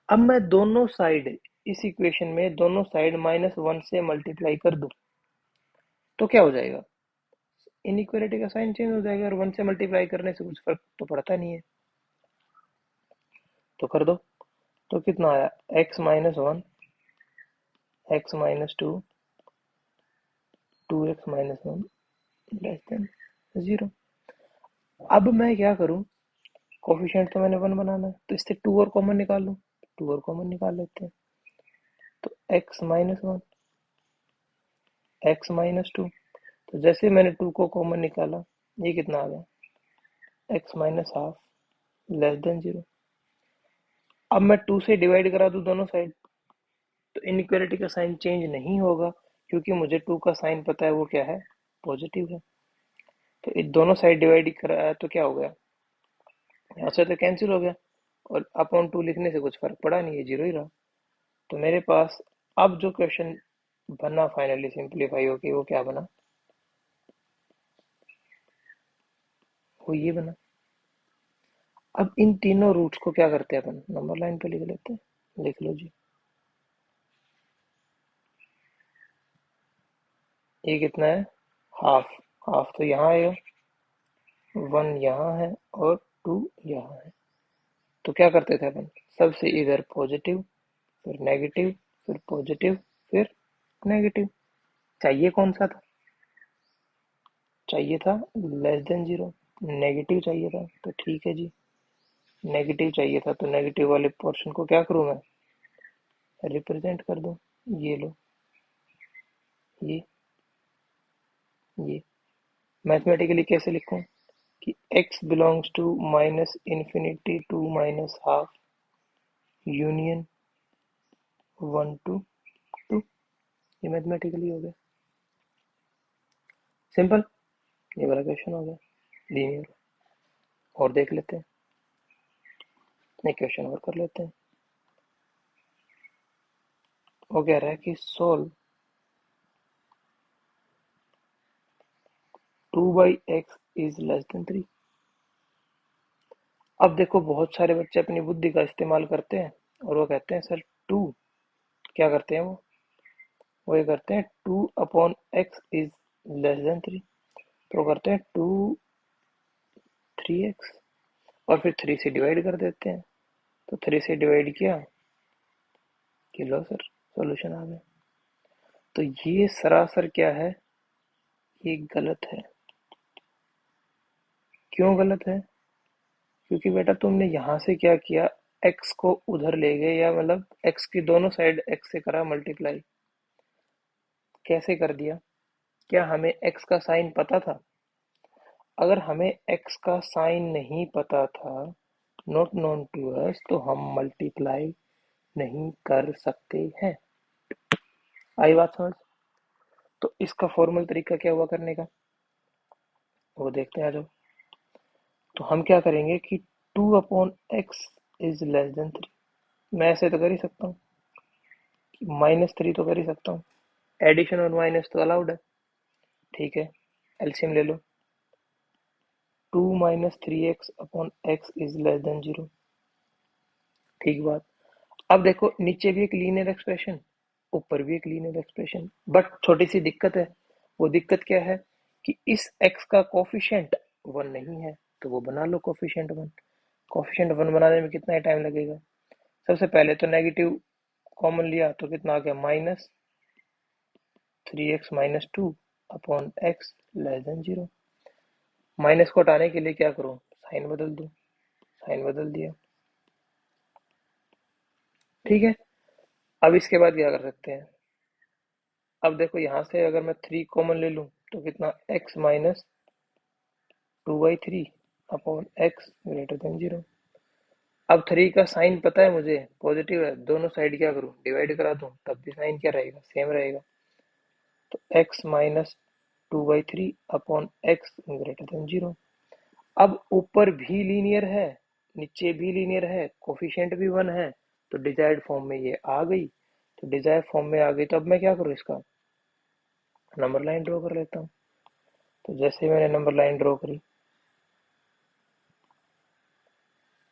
अब मैं दोनों साइड, इस इक्वेशन में दोनों साइड -1 से मल्टीप्लाई कर दूं, तो क्या हो जाएगा, इनइक्वालिटी का साइन चेंज हो जाएगा, और 1 से मल्टीप्लाई करने से कुछ फर्क तो पड़ता नहीं है। तो कर दो, तो कितना आया, x-1, x-2, 2x-1 less than 0। अब मैं क्या करूं, कोफिशिएंट तो मैंने 1 बनाना है, तो इससे 2 और कॉमन निकाल लूं। 2 और कॉमन निकाल लेते हैं, तो x-1, x-2। तो जैसे मैंने 2 को कॉमन निकाला, ये कितना आ गया, x-1/2 लेस देन 0। अब मैं 2 से डिवाइड करा दूं दोनों साइड, तो इनइक्वालिटी का साइन चेंज नहीं होगा, क्योंकि मुझे 2 का साइन पता है, वो क्या है, पॉजिटिव है। तो इन दोनों साइड डिवाइड करा तो क्या हो गया, यहाँ से तो कैंसिल हो गया, और अपॉन 2 लिखने से कुछ फर्क पड़ा नहीं है, जीरो ही रहा। तो मेरे पास अब जो क्वेश्चन बना फाइनली सिंप्लीफाई होके, वो क्या बना, वो ये बना। अब इन तीनों रूट्स को क्या करते हैं अपन, नंबर लाइन पे लिख लेते हैं, लिख लो जी। ये कितना है, हाफ। हाफ तो यहाँ आएगा, 1 यहाँ है और 2 यहाँ है। तो क्या करते थे अपन, सबसे इधर पॉजिटिव, फिर नेगेटिव, फिर पॉजिटिव, फिर नेगेटिव। चाहिए कौन सा था, चाहिए था लेस देन 0, नेगेटिव चाहिए था। तो ठीक है जी, नेगेटिव चाहिए था, तो नेगेटिव वाले पोर्शन को क्या करूँ मैं, रिप्रेजेंट कर दूँ। ये लो, ये ये मैथमेटिकली कैसे लिखूँ, कि x belongs to minus infinity to -1/2 union 1 to 2। ये मैथमेटिकली हो गया, सिंपल। ये वाला क्वेश्चन हो गया लीनियर। और देख लेते हैं, एक क्वेश्चन और कर लेते हैं। वो कह रहा है कि solve 2/x is less then 3। अब देखो बहुत सारे बच्चे अपनी बुद्धि का इस्तेमाल करते हैं, और वो कहते हैं सर 2, क्या करते हैं वो ये करते हैं 2/x इज लेस देन 3। तो करते हैं 2 3x, और फिर 3 से डिवाइड कर देते हैं। तो 3 से डिवाइड किया कि लो सर सॉल्यूशन आ गया। तो ये सरासर क्या है, ये गलत है। क्यों गलत है? क्योंकि बेटा तुमने यहाँ से क्या किया, x को उधर ले गए, या मतलब x की दोनों साइड x से करा मल्टीप्लाई। कैसे कर दिया? क्या हमें x का साइन पता था? अगर हमें x का साइन नहीं पता था, नॉट नोन टू अस, तो हम मल्टीप्लाई नहीं कर सकते हैं। आई बात समझ? तो इसका फॉर्मल तरीका क्या हुआ करने का, वो देखते हैं। आ जाओ। तो हम क्या करेंगे कि 2/x इज लेस देन 3। मैं ऐसे तो कर ही सकता हूँ, -3 तो कर ही सकता हूँ। एडिशन और माइनस तो अलाउड है। ठीक है, एलसीएम ले लो। 2 - 3x/x इज लेस देन 0। ठीक बात। अब देखो, नीचे भी एक लीनियर एक्सप्रेशन, ऊपर भी एक लीनियर एक्सप्रेशन, बट छोटी सी दिक्कत है। वो दिक्कत क्या है कि इस x का कोफिशिएंट 1 नहीं है, तो वो बना लो कोफिशिएंट 1। कोफिशिएंट 1 बनाने में कितना टाइम लगेगा? सबसे पहले तो नेगेटिव कॉमन लिया तो कितना आ गया, -3x - 2/x less than 0। Minus को हटाने के लिए क्या करूं, साइन बदल दूं। साइन बदल दिया। ठीक है, अब इसके बाद क्या कर सकते हैं? अब देखो, यहां से अगर मैं 3 कॉमन ले लूं तो कितना, x - 2/3/x ग्रेटर देन 0। अब 3 का साइन पता है मुझे, पॉजिटिव है। दोनों साइड क्या करूं, डिवाइड करा दूं, तब भी साइन क्या रहेगा, सेम रहेगा। तो x - 2/3/x ग्रेटर देन 0। अब ऊपर भी लीनियर है, नीचे भी लीनियर है, कोफिशिएंट भी 1 है, तो डिजायर्ड फॉर्म में ये आ गई। तो डिजायर्ड फॉर्म में आ गई, तो अब मैं क्या करूँ, इसका नंबर लाइन ड्रॉ कर लेता हूँ। तो जैसे मैंने नंबर लाइन ड्रॉ करी,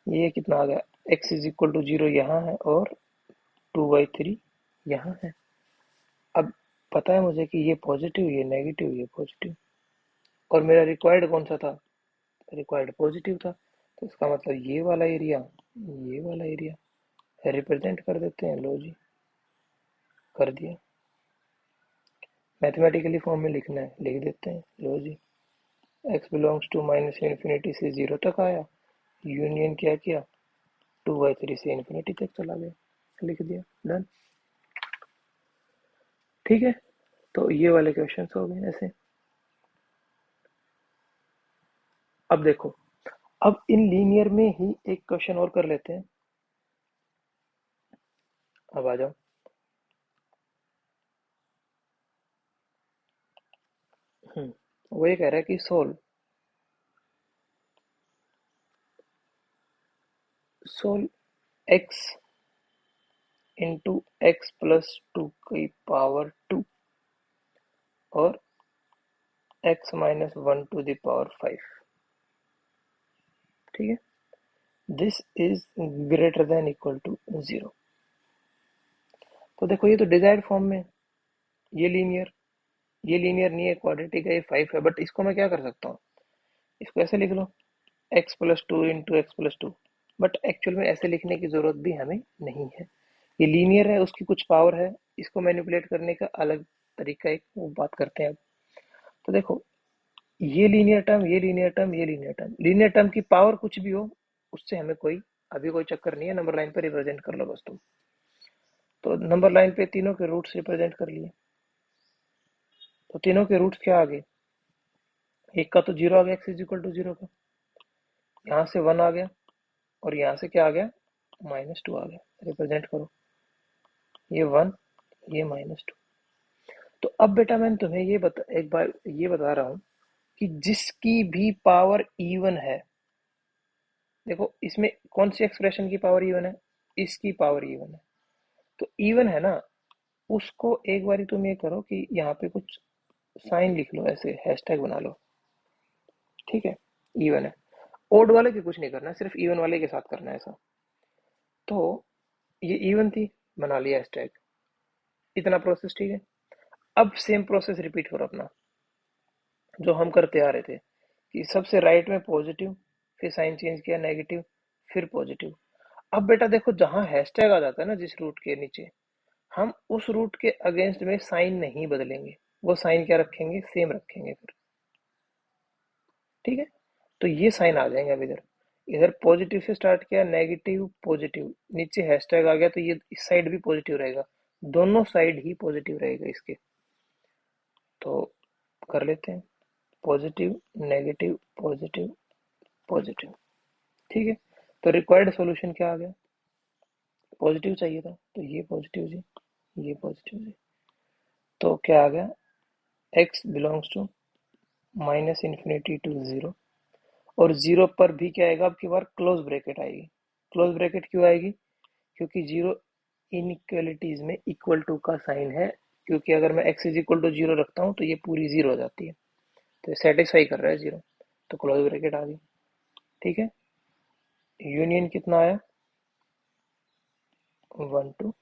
ये कितना आ गया, x इज इक्वल टू 0 यहाँ है और 2/3 यहाँ है। अब पता है मुझे कि ये पॉजिटिव, ये नेगेटिव, ये पॉजिटिव, और मेरा रिक्वायर्ड कौन सा था, रिक्वायर्ड पॉजिटिव था। तो इसका मतलब ये वाला एरिया, ये वाला एरिया रिप्रेजेंट कर देते हैं। लो जी, कर दिया। मैथमेटिकली फॉर्म में लिखना है, लिख देते हैं। लो जी, x बिलोंग्स टू -इन्फिनिटी से 0 तक आया, यूनियन क्या किया, 2/3 से इन्फिनिटी तक चला गया। लिख दिया, डन। ठीक है, तो ये वाले क्वेश्चन हो गए ऐसे। अब देखो, अब इन लीनियर में ही एक क्वेश्चन और कर लेते हैं। अब आ जाओ। वो ये कह रहा है कि सोल्व x इंटू x+2 की पावर 2 और x-1 टू द पावर 5। ठीक है, this is greater than equal to 0। तो देखो, ये तो डिजायर्ड फॉर्म में, ये लीनियर नहीं है, क्वाड्रेटिक है, ये 5 है। बट इसको मैं क्या कर सकता हूँ, इसको ऐसे लिख लो, x+2 into x+2। But actual में ऐसे लिखने की जरूरत भी हमें नहीं है। ये लीनियर है, उसकी कुछ पावर है, इसको मैनिपुलेट करने का अलग तरीका, एक वो बात करते हैं अब। तो देखो, ये लीनियर टर्म, ये लीनियर टर्म, ये लीनियर टर्म की पावर कुछ भी हो, उससे हमें कोई अभी कोई चक्कर नहीं है। नंबर लाइन पर रिप्रेजेंट कर लो बस तुम। तो नंबर लाइन पे तीनों के रूट्स रिप्रेजेंट कर लिए। तो तीनों के रूट्स क्या आ गए, एक का तो 0 आ गया, x इज इक्वल टू 0 का, यहाँ से 1 आ गया, और यहाँ से क्या आ गया, -2 आ गया। रिप्रेजेंट करो, ये 1, ये -2। तो अब बेटा मैंने तुम्हें एक बार ये बता रहा हूँ कि जिसकी भी पावर इवन है, देखो इसमें कौन सी एक्सप्रेशन की पावर इवन है, इसकी पावर इवन है। तो इवन है ना, उसको एक बारी तुम ये करो कि यहाँ पे कुछ साइन लिख लो, ऐसे हैशटैग बना लो। ठीक है, इवन है। ओड वाले की कुछ नहीं करना, सिर्फ इवन वाले के साथ करना है ऐसा। तो ये इवन थी, बना लिया हैशटैग, इतना प्रोसेस। ठीक है, अब सेम प्रोसेस रिपीट करो अपना, जो हम करते आ रहे थे कि सबसे राइट में पॉजिटिव, फिर साइन चेंज किया नेगेटिव, फिर पॉजिटिव। अब बेटा देखो जहां हैशटैग आ जाता है ना जिस रूट के नीचे, हम उस रूट के अगेंस्ट में साइन नहीं बदलेंगे, वो साइन क्या रखेंगे, सेम रखेंगे फिर। ठीक है, तो ये साइन आ जाएंगे। अब इधर इधर पॉजिटिव से स्टार्ट किया, नेगेटिव पॉजिटिव, नीचे हैशटैग आ गया तो ये इस साइड भी पॉजिटिव रहेगा, दोनों साइड ही पॉजिटिव रहेगा इसके। तो कर लेते हैं, पॉजिटिव नेगेटिव पॉजिटिव पॉजिटिव। ठीक है, तो रिक्वायर्ड सॉल्यूशन क्या आ गया, पॉजिटिव चाहिए था तो ये पॉजिटिव जी, ये पॉजिटिव जी। तो क्या आ गया, x belongs to minus infinity to zero, और जीरो पर भी क्या आएगा, अब की बार क्लोज ब्रैकेट आएगी। क्लोज ब्रैकेट क्यों आएगी, क्योंकि जीरो इनइक्वालिटीज में इक्वल टू का साइन है, क्योंकि अगर मैं x is equal to zero रखता हूँ तो ये पूरी जीरो हो जाती है, तो सेटिस्फाई कर रहा है जीरो, तो क्लोज ब्रैकेट आ गई। ठीक है, यूनियन कितना आया, वन टू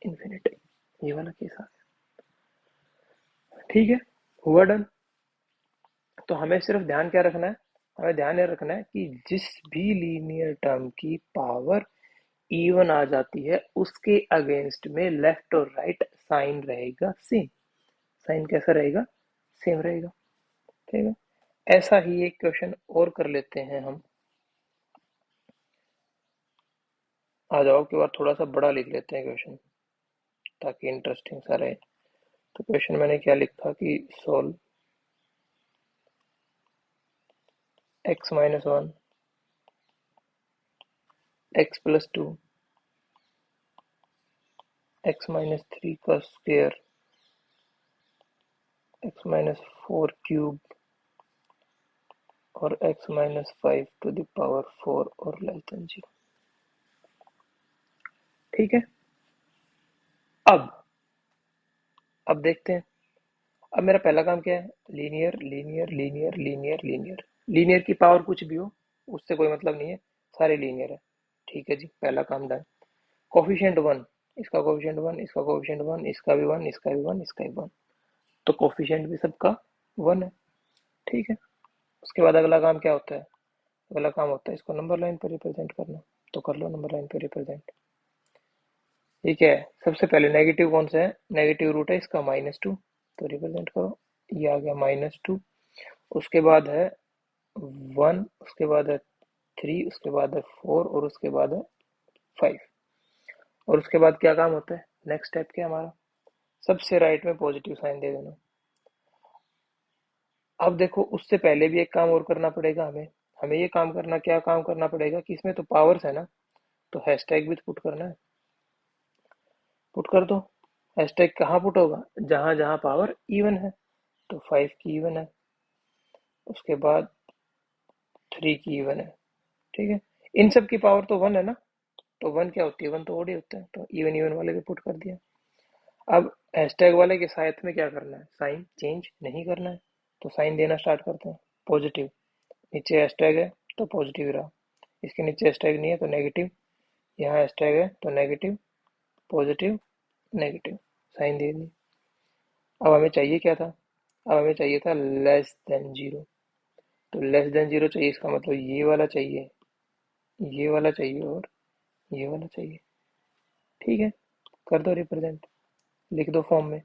इन्फिनिटी, ये वाला केस आ गया। ठीक है, हुआ डन। तो हमें सिर्फ ध्यान क्या रखना है, हमें ध्यान ये रखना है कि जिस भी लीनियर टर्म की पावर इवन आ जाती है उसके अगेंस्ट में लेफ्ट और राइट साइन रहेगा सेम। साइन कैसा रहेगा, सेम रहेगा। ठीक है, ऐसा ही एक क्वेश्चन और कर लेते हैं हम। आ जाओ कि बार थोड़ा सा बड़ा लिख लेते हैं क्वेश्चन, ताकि इंटरेस्टिंग सा रहे। तो क्वेश्चन मैंने क्या लिखा कि solve x minus one x plus two x minus three का square x minus four cube और x minus five to the power four और लेस देन जीरो। ठीक है, अब अब देखते हैं। अब मेरा पहला काम क्या है, linear linear linear linear linear. Linear की पावर कुछ भी हो उससे कोई मतलब नहीं है, सारे लीनियर है। ठीक है जी, पहला काम डन। कोफिशिएंट वन, इसका कोफिशिएंट वन, इसका कोफिशिएंट वन, इसका भी वन, इसका भी वन, इसका भी वन, तो कोफिशिएंट भी सबका वन है। ठीक है, उसके बाद अगला काम क्या होता है, अगला काम होता है इसको नंबर लाइन पर रिप्रेजेंट करना। तो कर लो नंबर लाइन पर रिप्रेजेंट। ठीक है, सबसे पहले नेगेटिव कौन सा है, नेगेटिव रूट है इसका माइनस टू, तो रिप्रेजेंट करो, ये आ गया माइनस टू। उसके बाद है वन, उसके बाद है थ्री, उसके बाद है फोर और उसके बाद है फाइव। और उसके बाद क्या काम होता है, नेक्स्ट स्टेप क्या हमारा, सबसे राइट में पॉजिटिव साइन दे देना। अब देखो उससे पहले भी एक काम और करना पड़ेगा हमें। हमें ये काम करना, क्या काम करना पड़ेगा कि इसमें तो पावर्स है ना, तो हैशटैग भी तो पुट करना है। पुट कर दो। हैशटैग कहाँ पुट होगा, जहां जहां पावर इवन है, तो फाइव की इवन है, उसके बाद थ्री की इवन है। ठीक है, इन सब की पावर तो वन है ना, तो वन क्या होती है, वन तो ओडी होता है, तो इवन इवन वाले भी पुट कर दिया। अब हैशटैग वाले के साथ में क्या करना है, साइन चेंज नहीं करना है, तो साइन देना स्टार्ट करते हैं। पॉजिटिव, नीचे हैशटैग है तो पॉजिटिव रहा, इसके नीचे हैशटैग नहीं है तो नेगेटिव, यहाँ हैशटैग है तो नेगेटिव पॉजिटिव नेगेटिव, साइन दे दी। अब हमें चाहिए क्या था, अब हमें चाहिए था लेस देन जीरो। तो लेस देन जीरो चाहिए, इसका मतलब ये वाला चाहिए, ये वाला चाहिए और ये वाला चाहिए। ठीक है, कर दो रिप्रेजेंट, लिख दो फॉर्म में।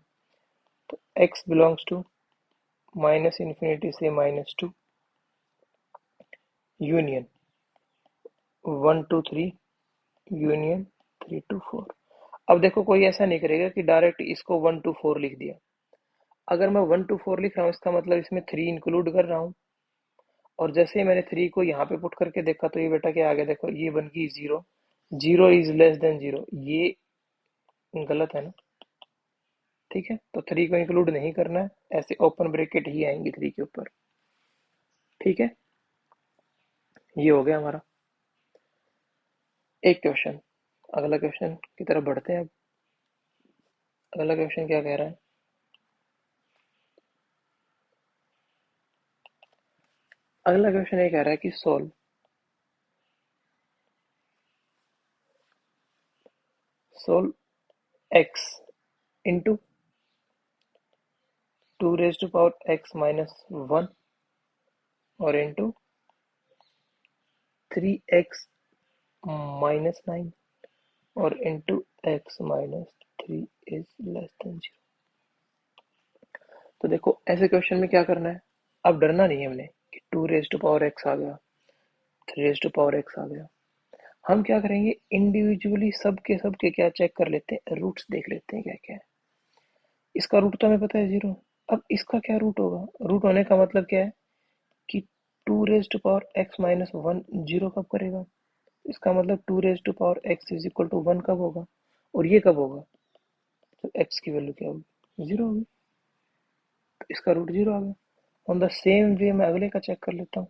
तो x belongs to minus infinity से minus two union one two three union three two four. अब देखो कोई ऐसा नहीं करेगा कि डायरेक्ट इसको वन टू फोर लिख दिया। अगर मैं वन टू फोर लिख रहा हूँ इसका मतलब इसमें थ्री इंक्लूड कर रहा हूँ, और जैसे ही मैंने थ्री को यहाँ पे पुट करके देखा तो ये बेटा क्या आ गया, देखो ये बन गई zero, zero is less than zero, ये गलत है ना। ठीक है, तो थ्री को इंक्लूड नहीं करना है, ऐसे ओपन ब्रैकेट ही आएंगी थ्री के ऊपर। ठीक है, ये हो गया हमारा एक क्वेश्चन। अगला क्वेश्चन की तरफ बढ़ते हैं अब। अगला क्वेश्चन क्या कह रहा है, अगला क्वेश्चन ये कह रहा है कि solve solve X into two raise to power X minus one और इंटू 3x माइनस 9 और into X minus 3 is less than 0। तो देखो ऐसे क्वेश्चन में क्या करना है, अब डरना नहीं है हमने कि 2 रेज टू पावर एक्स आ गया, 3 रेज टू पावर एक्स आ गया। हम क्या करेंगे, इंडिविजुअली सब के क्या चेक कर लेते हैं, रूट्स देख लेते हैं क्या क्या है। इसका रूट तो हमें पता है 0। अब इसका क्या रूट होगा, रूट होने का मतलब क्या है कि 2 raise to power X minus 1 0 कब करेगा, इसका मतलब 2 raise to power X is equal to 1 कब होगा, और ये कब होगा, तो एक्स की वैल्यू क्या होगी, 0 होगी। तो इसका रूट 0 आ गया। ऑन द सेम वे मैं अगले का चेक कर लेता हूँ,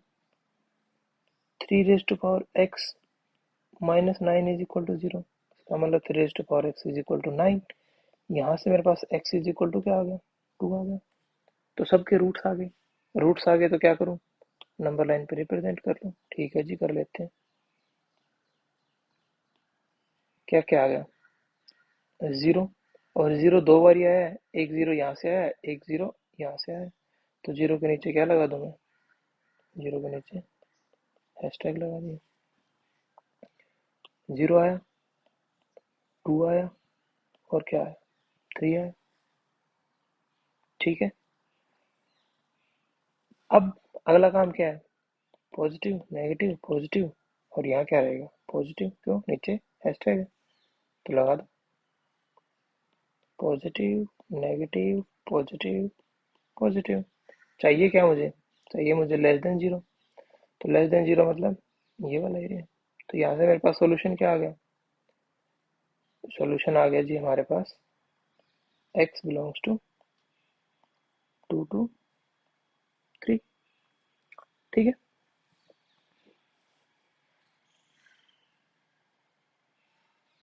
3 raise to power X minus 9 is equal to 0, इसका मतलब 3 raise to power X is equal to 9। यहाँ से मेरे पास एक्स इज इक्वल टू क्या आ गया, 2 आ गया। तो सबके रूट्स आ गए, रूट्स आ गए तो क्या करूँ, नंबर लाइन पे रिप्रेजेंट कर लूँ। ठीक है जी, कर लेते हैं। क्या क्या आ गया, 0, और 0 दो बार आया है, एक 0 यहाँ से आया है, एक 0 यहाँ से आया है। तो 0 के नीचे क्या लगा दूँ मैं, 0 के नीचे हैशटैग लगा दिया। 0 आया, 2 आया, और क्या आया, 3 आया। ठीक है, अब अगला काम क्या है, पॉजिटिव नेगेटिव पॉजिटिव, और यहाँ क्या रहेगा, पॉजिटिव, क्यों, नीचे हैशटैग है तो लगा दो, पॉजिटिव नेगेटिव पॉजिटिव पॉजिटिव। चाहिए क्या मुझे, चाहिए मुझे लेस देन 0। तो लेस देन 0 मतलब ये वाला एरिया। तो यहाँ से मेरे पास सॉल्यूशन क्या आ गया, सॉल्यूशन आ गया जी हमारे पास x बिलोंग्स टू 2 to 3। ठीक है।